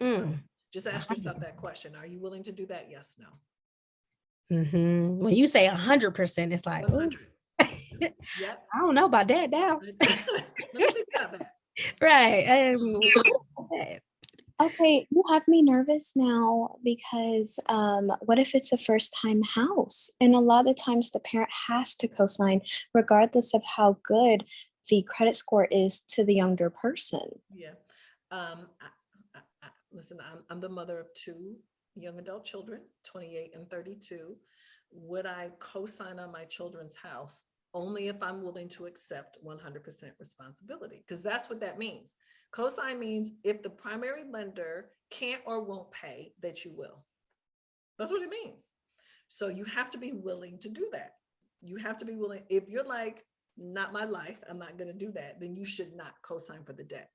So just ask yourself that question. Are you willing to do that? Yes, no. When you say 100%, it's like, 100. Yep. I don't know about that now. Let me think about that. Right. Okay, you have me nervous now because what if it's a first time house? And a lot of the times the parent has to co-sign regardless of how good the credit score is to the younger person. Yeah. Listen, I'm the mother of 2 young adult children, 28 and 32. Would I co-sign on my children's house? Only if I'm willing to accept 100% responsibility, because that's what that means. Co-sign means if the primary lender can't or won't pay, that you will. That's what it means. So you have to be willing to do that. You have to be willing. If you're like, not my life, I'm not going to do that, then you should not co-sign for the debt.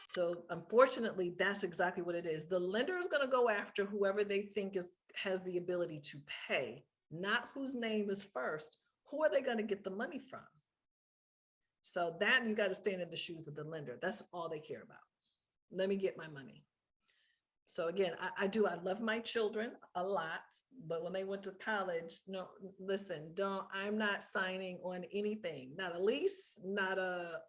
So unfortunately, that's exactly what it is. The lender is going to go after whoever they think has the ability to pay, not whose name is first. Who are they going to get the money from? So that you got to stand in the shoes of the lender. That's all they care about. Let me get my money. So again, I love my children a lot, but when they went to college, no, listen, I'm not signing on anything, not a lease, not a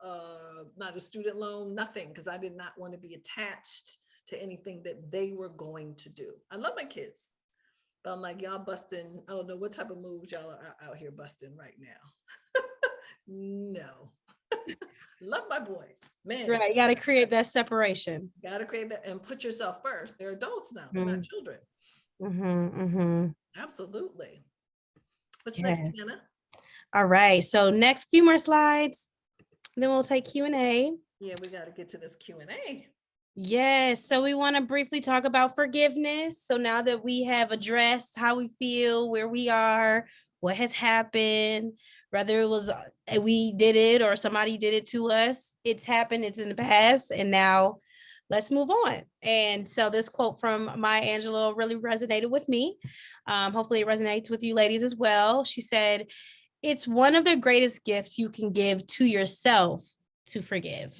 student loan, nothing, because I did not want to be attached to anything that they were going to do. I love my kids, but I'm like, y'all busting, I don't know what type of moves y'all are out here busting right now. No. Love my boys, man. Right. You got to create that separation. Got to create that and put yourself first. They're adults now. They're not children. Absolutely. What's next, Tiana? All right. So next few more slides, then we'll take Q&A. Yeah, we got to get to this Q&A. Yes. So we want to briefly talk about forgiveness. So now that we have addressed how we feel, where we are, what has happened, whether it was we did it or somebody did it to us, it's happened, it's in the past, and now let's move on. And so this quote from Maya Angelou really resonated with me. Hopefully it resonates with you ladies as well. She said, "It's one of the greatest gifts you can give to yourself to forgive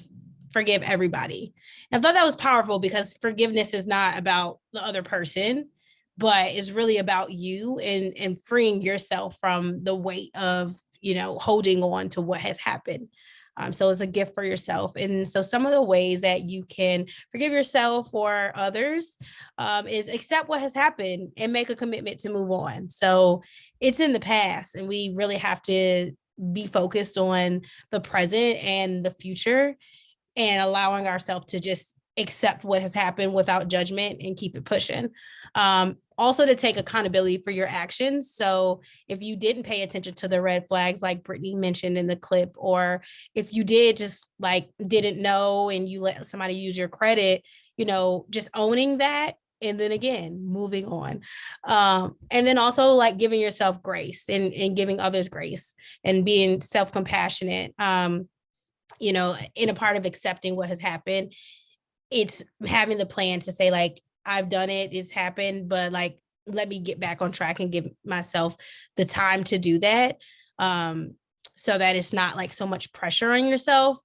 everybody." And I thought that was powerful because forgiveness is not about the other person, but it's really about you and freeing yourself from the weight of, holding on to what has happened. So it's a gift for yourself. And so some of the ways that you can forgive yourself or others is accept what has happened and make a commitment to move on. So it's in the past, and we really have to be focused on the present and the future and allowing ourselves to just accept what has happened without judgment and keep it pushing. Also to take accountability for your actions. So if you didn't pay attention to the red flags, like Brittany mentioned in the clip, or if you did just didn't know and you let somebody use your credit, just owning that. And then again, moving on. And then also giving yourself grace and giving others grace and being self-compassionate, in a part of accepting what has happened. It's having the plan to say I've done it, it's happened, but let me get back on track and give myself the time to do that. So that it's not so much pressure on yourself,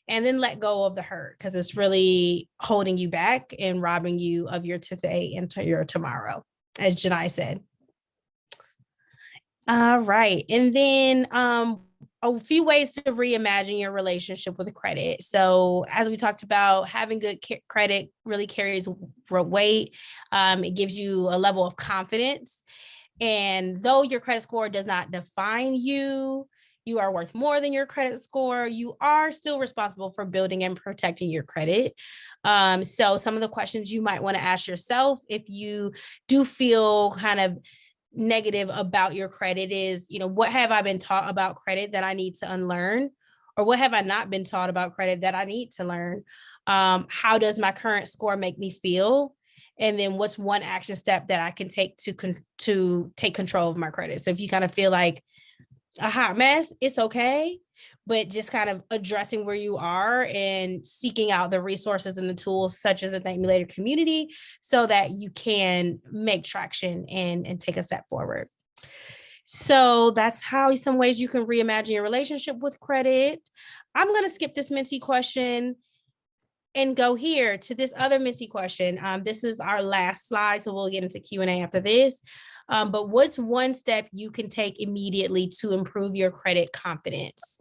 and then let go of the hurt because it's really holding you back and robbing you of your today and your tomorrow, as Janai said. All right. And then a few ways to reimagine your relationship with credit. So as we talked about, having good credit really carries weight. It gives you a level of confidence. And though your credit score does not define you, you are worth more than your credit score. You are still responsible for building and protecting your credit. So some of the questions you might want to ask yourself if you do feel kind of negative about your credit is, what have I been taught about credit that I need to unlearn? Or what have I not been taught about credit that I need to learn? How does my current score make me feel? And then what's one action step that I can take to take control of my credit? So if you kind of feel like a hot mess, it's okay. But just kind of addressing where you are and seeking out the resources and the tools such as the Thank Me Later community so that you can make traction and take a step forward. So that's how some ways you can reimagine your relationship with credit. I'm going to skip this Minty question and go here to this other Minty question. This is our last slide, so we'll get into Q&A after this. But what's one step you can take immediately to improve your credit confidence?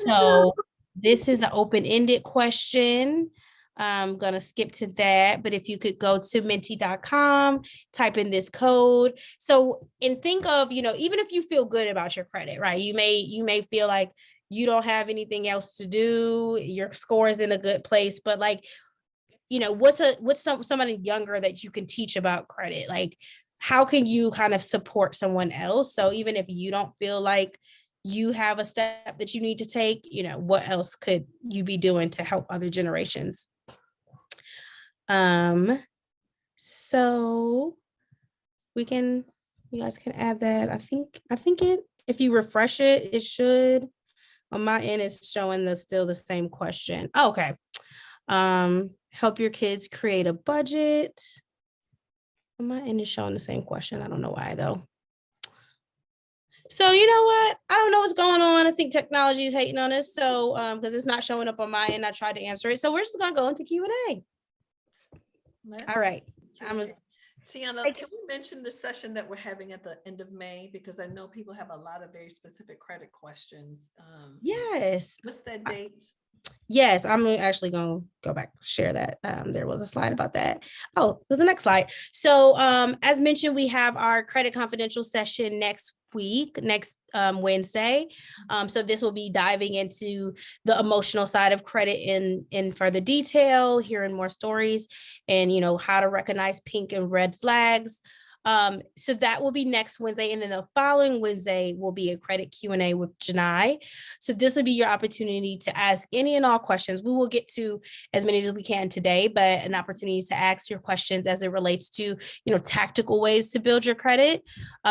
So this is an open-ended question. I'm going to skip to that, but if you could go to minty.com, type in this code. So, and think of, even if you feel good about your credit, right? You may feel like you don't have anything else to do, your score is in a good place, but like, what's somebody younger that you can teach about credit? Like, how can you kind of support someone else? So even if you don't feel like you have a step that you need to take, what else could you be doing to help other generations? So you guys can add that. I think if you refresh it, it should, on my end, it's showing still the same question. Oh, okay. Help your kids create a budget. On my end is showing the same question. I don't know why though. So you know what? I don't know what's going on. I think technology is hating on us. So because it's not showing up on my end, I tried to answer it. So we're just gonna go into Q&A. All right. Tiana, can we mention the session that we're having at the end of May? Because I know people have a lot of very specific credit questions. Yes. What's that date? Yes, I'm actually going to go back, share that. There was a slide about that. Oh, it was the next slide. So as mentioned, we have our credit confidential session next Wednesday. So this will be diving into the emotional side of credit in further detail, hearing more stories, and how to recognize pink and red flags. So that will be next Wednesday, and then the following Wednesday will be a credit Q&A with Janai. So this will be your opportunity to ask any and all questions. We will get to as many as we can today, but an opportunity to ask your questions as it relates to tactical ways to build your credit.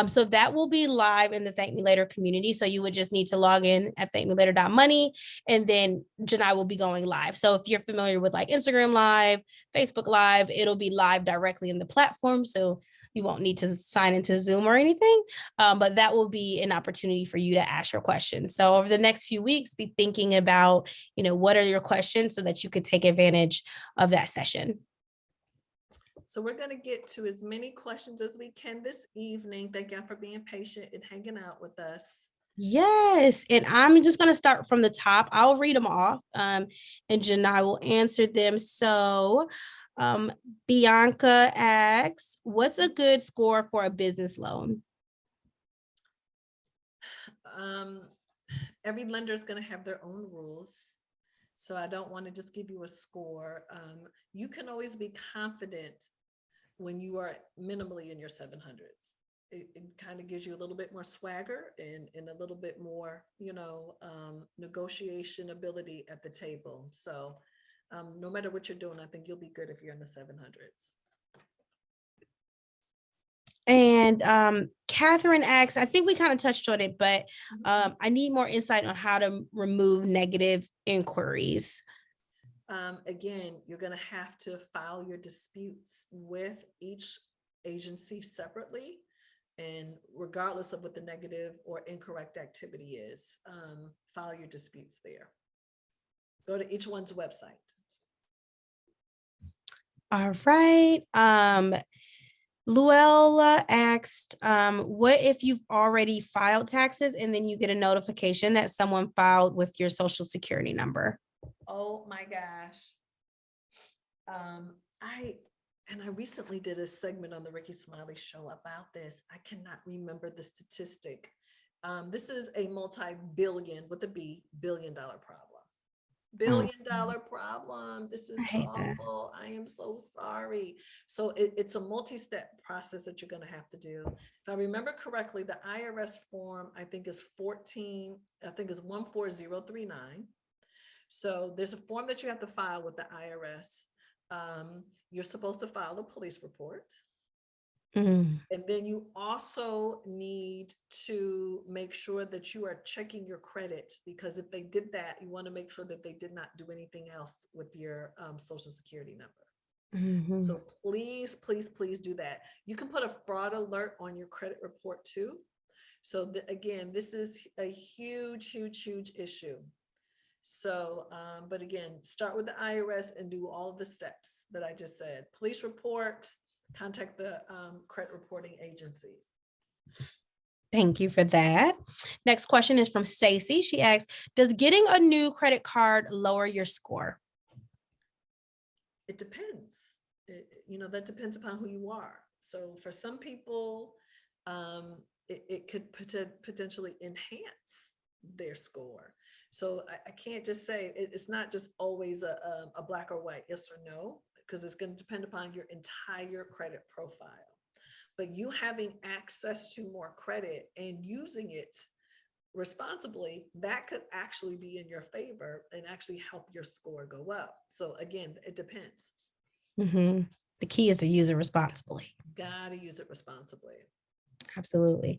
So that will be live in the Thank Me Later community. So you would just need to log in at thankmelater.money, and then Janai will be going live. So if you're familiar with like Instagram Live, Facebook Live, it'll be live directly in the platform. So you won't need to sign into Zoom or anything, but that will be an opportunity for you to ask your questions. So over the next few weeks, be thinking about, what are your questions so that you could take advantage of that session. So we're going to get to as many questions as we can this evening. Thank y'all for being patient and hanging out with us. Yes, and I'm just going to start from the top. I'll read them off, and Janai will answer them. So Bianca asks, what's a good score for a business loan? Every lender is going to have their own rules. So I don't want to just give you a score. You can always be confident when you are minimally in your 700s. It kind of gives you a little bit more swagger and a little bit more, negotiation ability at the table. So no matter what you're doing, I think you'll be good if you're in the 700s. And Catherine asks, I think we kind of touched on it, but I need more insight on how to remove negative inquiries. Again, you're going to have to file your disputes with each agency separately. And regardless of what the negative or incorrect activity is, file your disputes there. Go to each one's website. All right. Luella asked, what if you've already filed taxes and then you get a notification that someone filed with your social security number? Oh my gosh. I recently did a segment on the Ricky Smiley show about this. I cannot remember the statistic. This is a multi-billion with a B, billion-dollar problem. Billion-dollar problem. This is awful. I am so sorry. So it's a multi-step process that you're going to have to do. If I remember correctly, the IRS form, I think is 14039. So there's a form that you have to file with the IRS. You're supposed to file a police report. And then you also need to make sure that you are checking your credit, because if they did that, you want to make sure that they did not do anything else with your social security number. So please, please, please do that. You can put a fraud alert on your credit report too. So again, this is a huge, huge, huge issue. So, but again, start with the IRS and do all of the steps that I just said. Police report, contact the credit reporting agencies. Thank you for that. Next question is from Stacy. She asks, does getting a new credit card lower your score? It depends. That depends upon who you are. So for some people, it could potentially enhance their score. So I can't just say it's not just always a black or white, yes or no, because it's going to depend upon your entire credit profile. But you having access to more credit and using it responsibly, that could actually be in your favor and actually help your score go up. So again, it depends. Mm-hmm. The key is to use it responsibly. Gotta use it responsibly. Absolutely.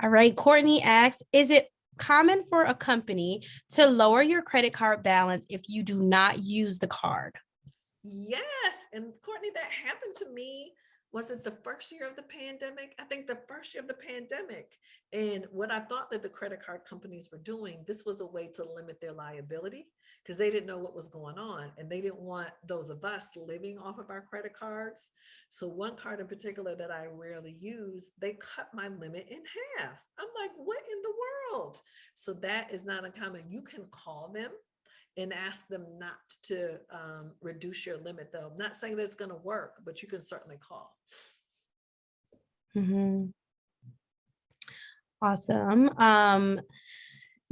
All right. Courtney asks, is it common for a company to lower your credit card balance if you do not use the card? Yes. And Courtney, that happened to me. Was it the first year of the pandemic? I think the first year of the pandemic. And what I thought that the credit card companies were doing, this was a way to limit their liability because they didn't know what was going on. And they didn't want those of us living off of our credit cards. So one card in particular that I rarely use, they cut my limit in half. I'm like, what in the world? So that is not uncommon. You can call them and ask them not to reduce your limit, though. I'm not saying that it's going to work, but you can certainly call. Mm-hmm. Awesome.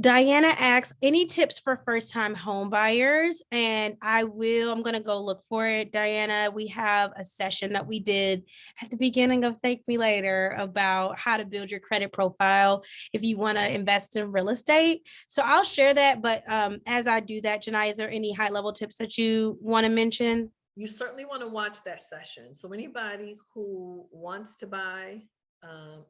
Diana asks, any tips for first-time home buyers? And I'm going to go look for it. Diana, we have a session that we did at the beginning of Thank Me Later about how to build your credit profile if you want to invest in real estate. So I'll share that. But as I do that, Janai, is there any high-level tips that you want to mention? You certainly want to watch that session. So anybody who wants to buy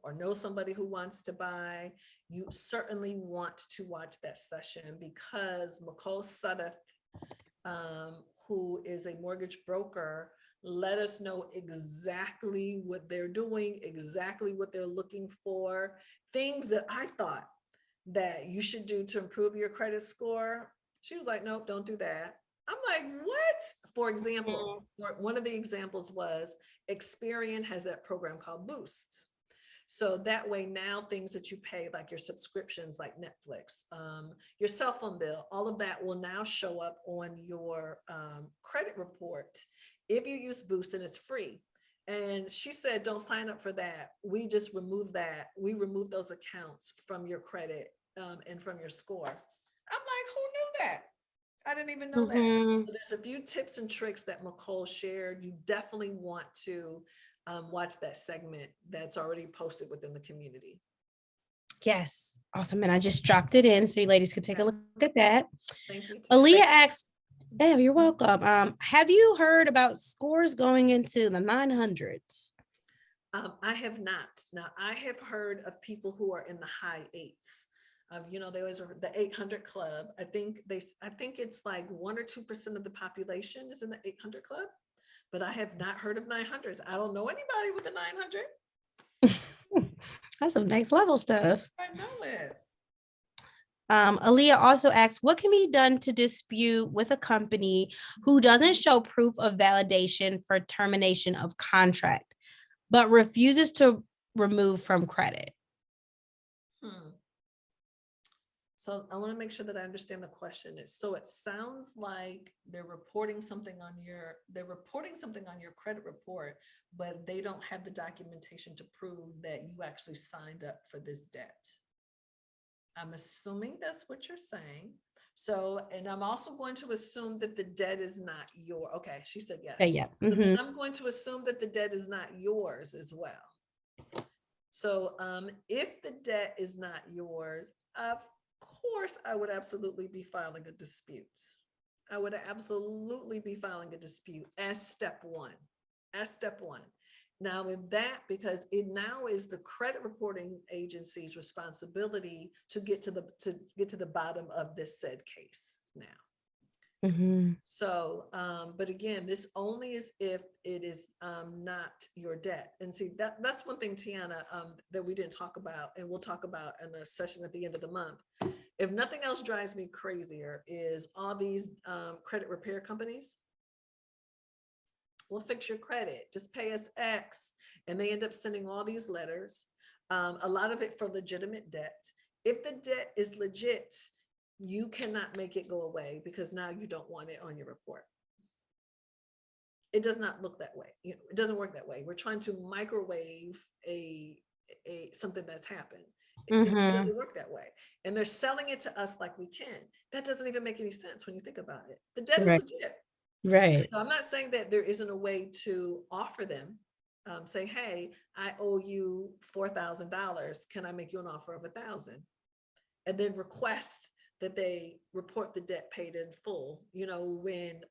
or know somebody who wants to buy, you certainly want to watch that session because McCall Suddeth, who is a mortgage broker, let us know exactly what they're doing, exactly what they're looking for, things that I thought that you should do to improve your credit score. She was like, nope, don't do that. I'm like, what? For example, one of the examples was Experian has that program called Boost. So that way now things that you pay, like your subscriptions, like Netflix, your cell phone bill, all of that will now show up on your credit report if you use Boost, and it's free. And she said, don't sign up for that. We just remove that. We remove those accounts from your credit and from your score. I'm like, who knew that? I didn't even know that. So there's a few tips and tricks that McCall shared. You definitely want to watch that segment that's already posted within the community. Yes. Awesome. And I just dropped it in so you ladies can take a look at that. Thank you. Aaliyah asks, yeah, you're welcome. Have you heard about scores going into the 900s? I have not. Now, I have heard of people who are in the high eights. There was the 800 club. I think it's like 1 or 2% of the population is in the 800 club, but I have not heard of 900s. I don't know anybody with a 900. That's some next level stuff. I know it. Aaliyah also asks, what can be done to dispute with a company who doesn't show proof of validation for termination of contract, but refuses to remove from credit? So I want to make sure that I understand the question. So it sounds like they're reporting something on your credit report, but they don't have the documentation to prove that you actually signed up for this debt. I'm assuming that's what you're saying. So, and I'm also going to assume that the debt is not yours. Okay, she said yes. Yeah. Mm-hmm. So I'm going to assume that the debt is not yours as well. So if the debt is not yours, of course, I would absolutely be filing a dispute. I would absolutely be filing a dispute as step one. Now with that, because it now is the credit reporting agency's responsibility to get to the bottom of this said case now. Mhm. So, but again, this only is if it is not your debt. And see, that's one thing, Tiana, that we didn't talk about, and we'll talk about in a session at the end of the month. If nothing else drives me crazier is all these credit repair companies. We'll fix your credit, just pay us X. And they end up sending all these letters, a lot of it for legitimate debt. If the debt is legit, you cannot make it go away because now you don't want it on your report. It does not look that way. It doesn't work that way. We're trying to microwave something that's happened. It doesn't work that way. And they're selling it to us like we can. That doesn't even make any sense when you think about it. The debt is Right. legit. Right. So I'm not saying that there isn't a way to offer them, say, hey, I owe you $4,000. Can I make you an offer of 1,000? And then request that they report the debt paid in full, when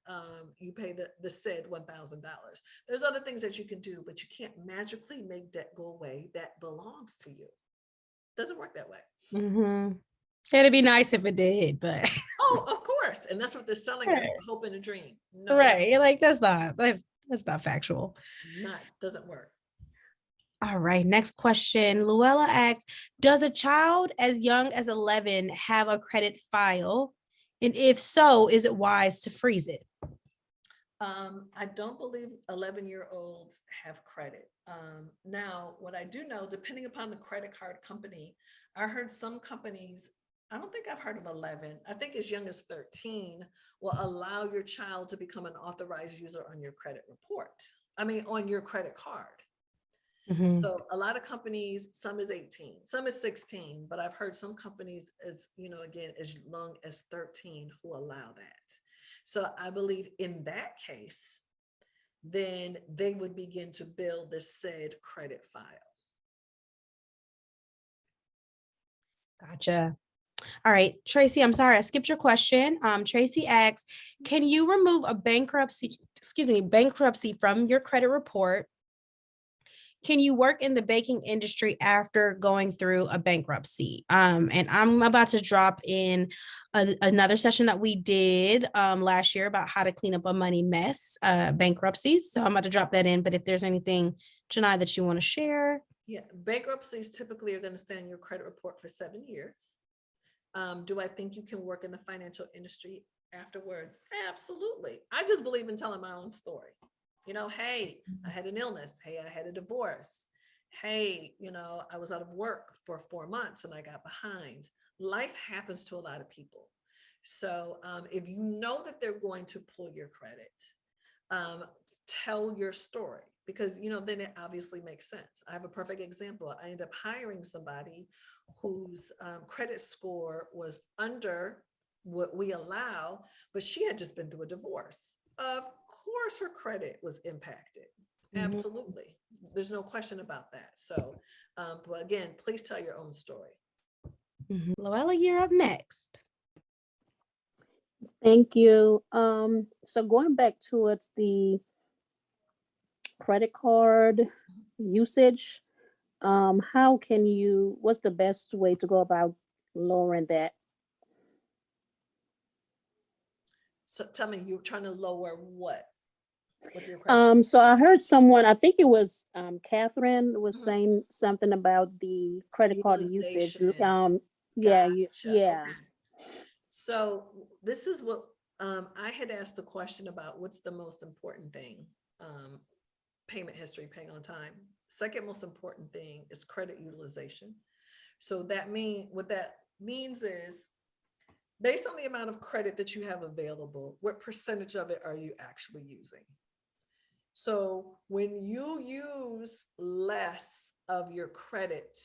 you pay the said $1,000. There's other things that you can do, but you can't magically make debt go away that belongs to you. Doesn't work that way. Mhm. It'd be nice if it did, but Oh, of course. And that's what they're selling us, Right. hope and a dream. No, right. You're like, that's not factual. doesn't work. All right. Next question. Luella asks, does a child as young as 11 have a credit file? And if so, is it wise to freeze it? I don't believe 11-year-olds have credit. Now, what I do know, depending upon the credit card company, I heard some companies, I don't think I've heard of 11, I think as young as 13 will allow your child to become an authorized user on your credit report. On your credit card. Mhm. So a lot of companies, some is 18, some is 16, but I've heard some companies as long as 13 who allow that. So I believe in that case, then they would begin to build this said credit file. Gotcha. All right, Tracy, I'm sorry, I skipped your question. Tracy asks, can you remove a bankruptcy from your credit report? Can you work in the baking industry after going through a bankruptcy? And I'm about to drop in another session that we did last year about how to clean up a money mess, bankruptcies. So I'm about to drop that in. But if there's anything, Janai, that you want to share. Yeah, bankruptcies typically are going to stay in your credit report for 7 years. Do I think you can work in the financial industry afterwards? Absolutely. I just believe in telling my own story. Hey, I had an illness. Hey, I had a divorce. Hey, I was out of work for 4 months and I got behind. Life happens to a lot of people. So if you know that they're going to pull your credit, tell your story because, then it obviously makes sense. I have a perfect example. I ended up hiring somebody whose credit score was under what we allow, but she had just been through a divorce. Of course, her credit was impacted. Absolutely. There's no question about that. So, but again, please tell your own story. Luella, you're up next. Thank you. So going back towards the credit card usage, what's the best way to go about lowering that? So tell me, you're trying to lower what? With your credit? So I heard someone, I think it was Catherine was Mhm. saying something about the credit card usage. Utilization. Yeah, Gotcha. yeah. Okay. So this is what I had asked the question about what's the most important thing? Payment history, paying on time. Second most important thing is credit utilization. So what that means is based on the amount of credit that you have available, what percentage of it are you actually using? So when you use less of your credit,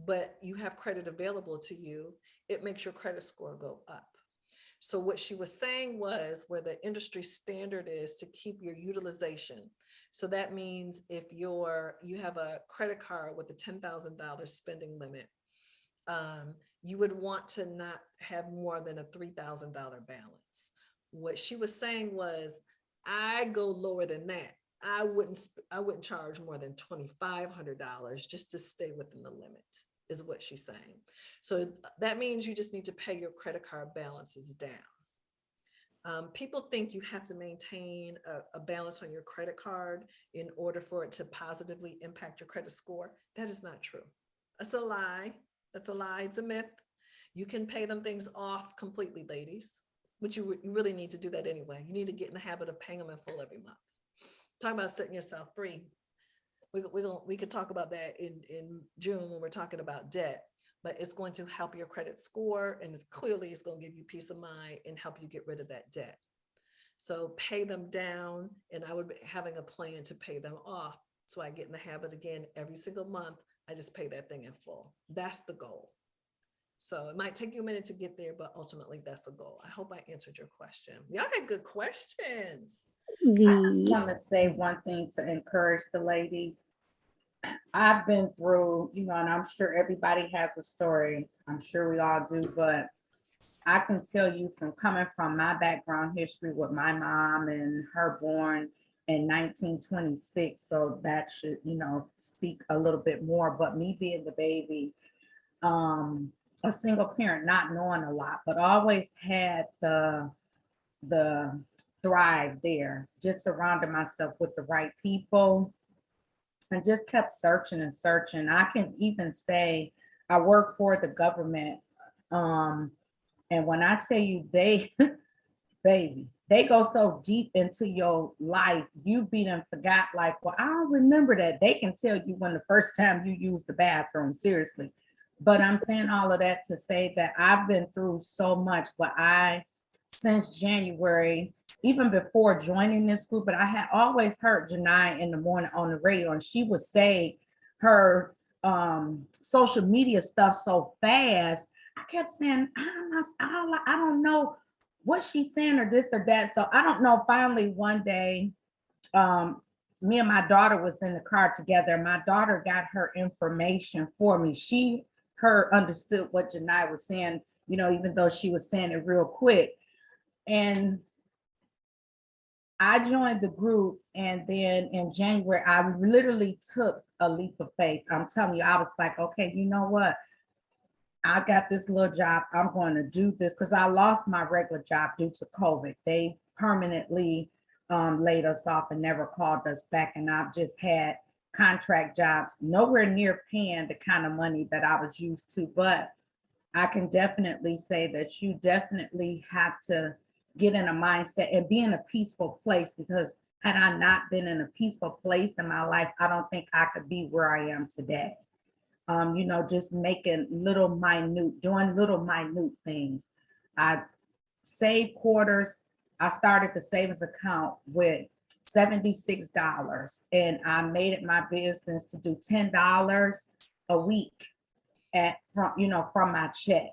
but you have credit available to you, it makes your credit score go up. So what she was saying was where the industry standard is to keep your utilization. So that means if you have a credit card with a $10,000 spending limit, you would want to not have more than a $3,000 balance. What she was saying was, I go lower than that. I wouldn't charge more than $2,500 just to stay within the limit, is what she's saying. So that means you just need to pay your credit card balances down. People think you have to maintain a balance on your credit card in order for it to positively impact your credit score. That is not true. That's a lie. That's a lie. It's a myth. You can pay them things off completely, ladies, but you really need to do that anyway. You need to get in the habit of paying them in full every month. Talk about setting yourself free. We could talk about that in June when we're talking about debt, but it's going to help your credit score, and it's going to give you peace of mind and help you get rid of that debt. So pay them down, and I would be having a plan to pay them off. So I get in the habit again, every single month, I just pay that thing in full. That's the goal. So it might take you a minute to get there, but ultimately that's the goal. I hope I answered your question. Y'all had good questions. I just want to say one thing to encourage the ladies. I've been through, and I'm sure everybody has a story. I'm sure we all do, but I can tell you from coming from my background history with my mom and her born in 1926. So that should, speak a little bit more. But me being the baby, a single parent, not knowing a lot, but always had the thrive there, just surrounded myself with the right people and just kept searching and searching. I can even say I work for the government. And when I tell you baby, they go so deep into your life, you be done forgot, like, well, I don't remember that. They can tell you when the first time you used the bathroom, seriously. But I'm saying all of that to say that I've been through so much, but since January, even before joining this group, but I had always heard Janai in the morning on the radio, and she would say her social media stuff so fast. I kept saying, I don't know what she's saying or this or that. So I don't know. Finally, one day, me and my daughter was in the car together. My daughter got her information for me. She understood what Janai was saying, even though she was saying it real quick. And I joined the group, and then in January, I literally took a leap of faith. I'm telling you, I was like, okay, you know what? I got this little job. I'm going to do this because I lost my regular job due to COVID. They permanently laid us off and never called us back. And I've just had contract jobs, nowhere near paying the kind of money that I was used to. But I can definitely say that you definitely have to get in a mindset and be in a peaceful place, because had I not been in a peaceful place in my life, I don't think I could be where I am today. Just making doing little minute things. I saved quarters. I started the savings account with $76, and I made it my business to do $10 a week from my check.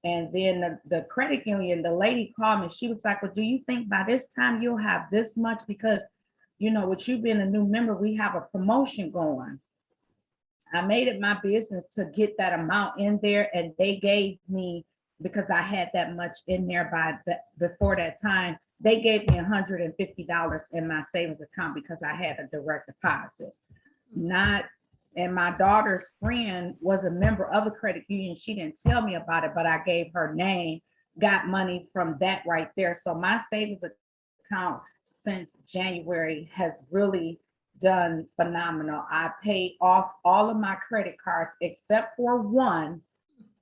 And then the credit union, the lady called me. She was like, well, do you think by this time you'll have this much? Because, with you being a new member, we have a promotion going. I made it my business to get that amount in there. And they gave me, because I had that much in there before that time, they gave me $150 in my savings account because I had a direct deposit. And my daughter's friend was a member of a credit union. She didn't tell me about it, but I gave her name, got money from that right there. So my savings account since January has really done phenomenal. I paid off all of my credit cards except for one,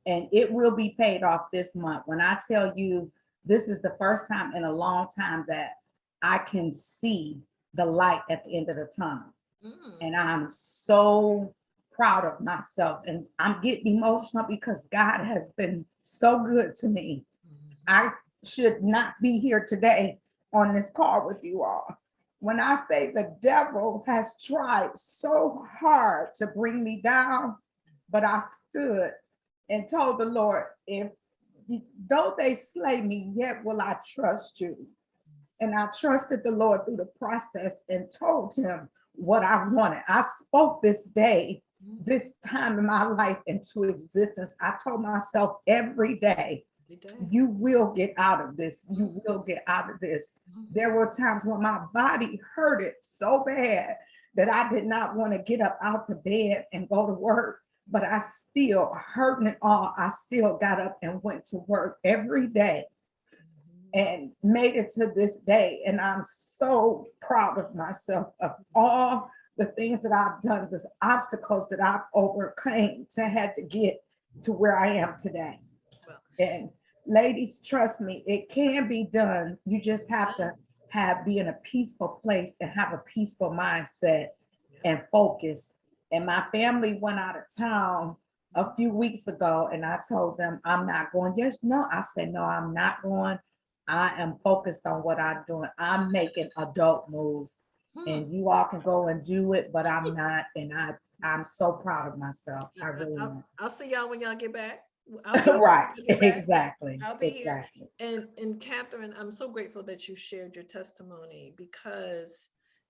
and it will be paid off this month. When I tell you, this is the first time in a long time that I can see the light at the end of the tunnel. And I'm so proud of myself, and I'm getting emotional because God has been so good to me. I should not be here today on this call with you all. When I say the devil has tried so hard to bring me down, but I stood and told the Lord, though they slay me, yet will I trust you. And I trusted the Lord through the process and told him what I wanted. I spoke this day, this time in my life into existence. I told myself every day, you will get out of this. You will get out of this. There were times when my body hurted so bad that I did not want to get up out the bed and go to work, but I still hurting it all. I still got up and went to work every day. and made it to this day. And I'm so proud of myself, of all the things that I've done, the obstacles that I've overcame to had to get to where I am today. And ladies, trust me, it can be done. You just have to be in a peaceful place and have a peaceful mindset and focus. And my family went out of town a few weeks ago, and I told them I'm not going. Yes, no, I said, no, I'm not going. I am focused on what I'm doing. I'm making adult moves, and you all can go and do it, but I'm not. And I'm so proud of myself. I really am. I'll see y'all when y'all get back. Right, exactly. I'll be exactly. here. And Catherine, I'm so grateful that you shared your testimony, because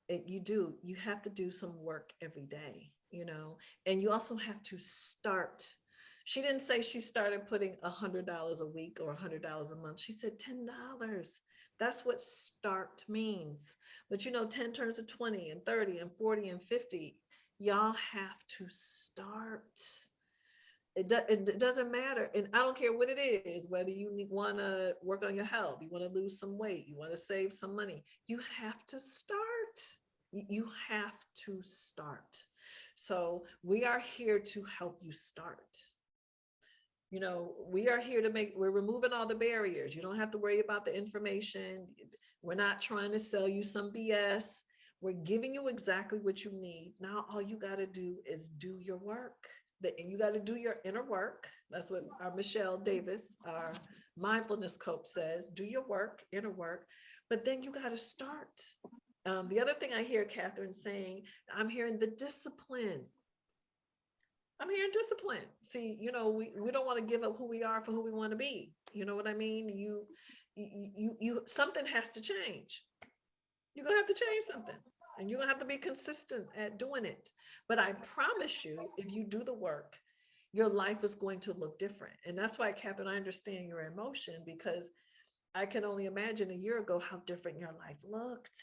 you have to do some work every day, and you also have to start. She didn't say she started putting $100 a week or $100 a month. She said $10. That's what start means. But 10 turns to 20 and 30 and 40 and 50. Y'all have to start. It doesn't matter. And I don't care what it is, whether you want to work on your health, you want to lose some weight, you want to save some money. You have to start. You have to start. So we are here to help you start. We are here we're removing all the barriers. You don't have to worry about the information. We're not trying to sell you some BS. We're giving you exactly what you need. Now, all you got to do is do your work. And you got to do your inner work. That's what our Michelle Davis, our mindfulness coach, says. Do your work, inner work. But then you got to start. The other thing I hear Catherine saying, I'm hearing the discipline. I'm hearing discipline. See, we don't want to give up who we are for who we want to be. You know what I mean? You something has to change. You're going to have to change something. And you're going to have to be consistent at doing it. But I promise you, if you do the work, your life is going to look different. And that's why, Catherine, I understand your emotion, because I can only imagine a year ago how different your life looked.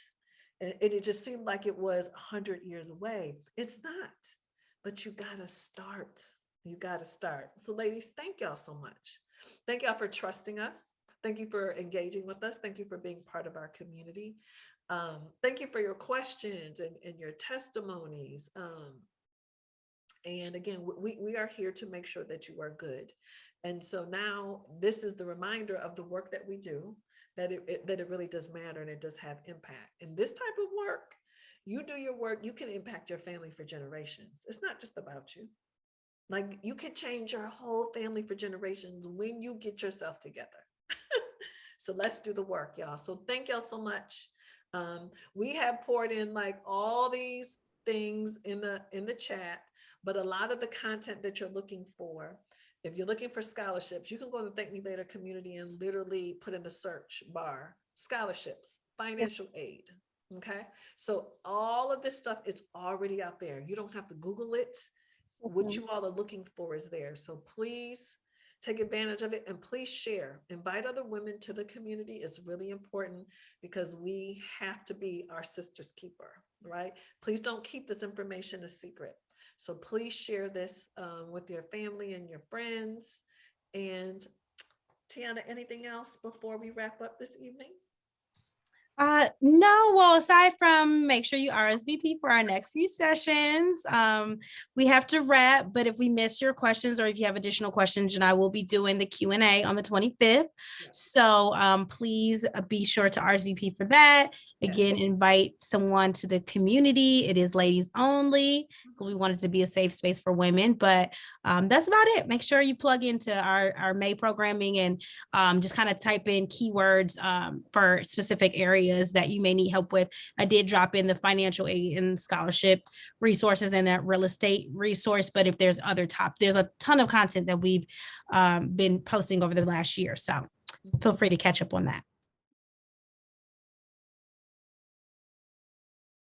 And it just seemed like it was 100 years away. It's not. But you got to start. You got to start. So ladies, thank y'all so much. Thank y'all for trusting us. Thank you for engaging with us. Thank you for being part of our community. Thank you for your questions and your testimonies. And again, we are here to make sure that you are good. And so now this is the reminder of the work that we do, that it really does matter and it does have impact. And this type of work, you do your work, you can impact your family for generations. It's not just about you. Like, you can change your whole family for generations when you get yourself together. So let's do the work, y'all. So thank y'all so much. We have poured in like all these things in the chat, but a lot of the content that you're looking for, if you're looking for scholarships, you can go to the Thank Me Later community and literally put in the search bar, scholarships, financial aid. Okay. So all of this stuff, it's already out there. You don't have to Google it. What you all are looking for is there. So please take advantage of it, and please share. Invite other women to the community. It's really important, because we have to be our sister's keeper, right? Please don't keep this information a secret. So please share this with your family and your friends. And Tiana, anything else before we wrap up this evening? No, well, aside from make sure you RSVP for our next few sessions. We have to wrap, but if we miss your questions, or if you have additional questions, and I will be doing the Q&A on the 25th. Yes. So please be sure to RSVP for that. Again, invite someone to the community. It is ladies only, because we want it to be a safe space for women. But that's about it. Make sure you plug into our May programming, and just kind of type in keywords for specific areas that you may need help with. I did drop in the financial aid and scholarship resources and that real estate resource. But if there's there's a ton of content that we've been posting over the last year. So feel free to catch up on that.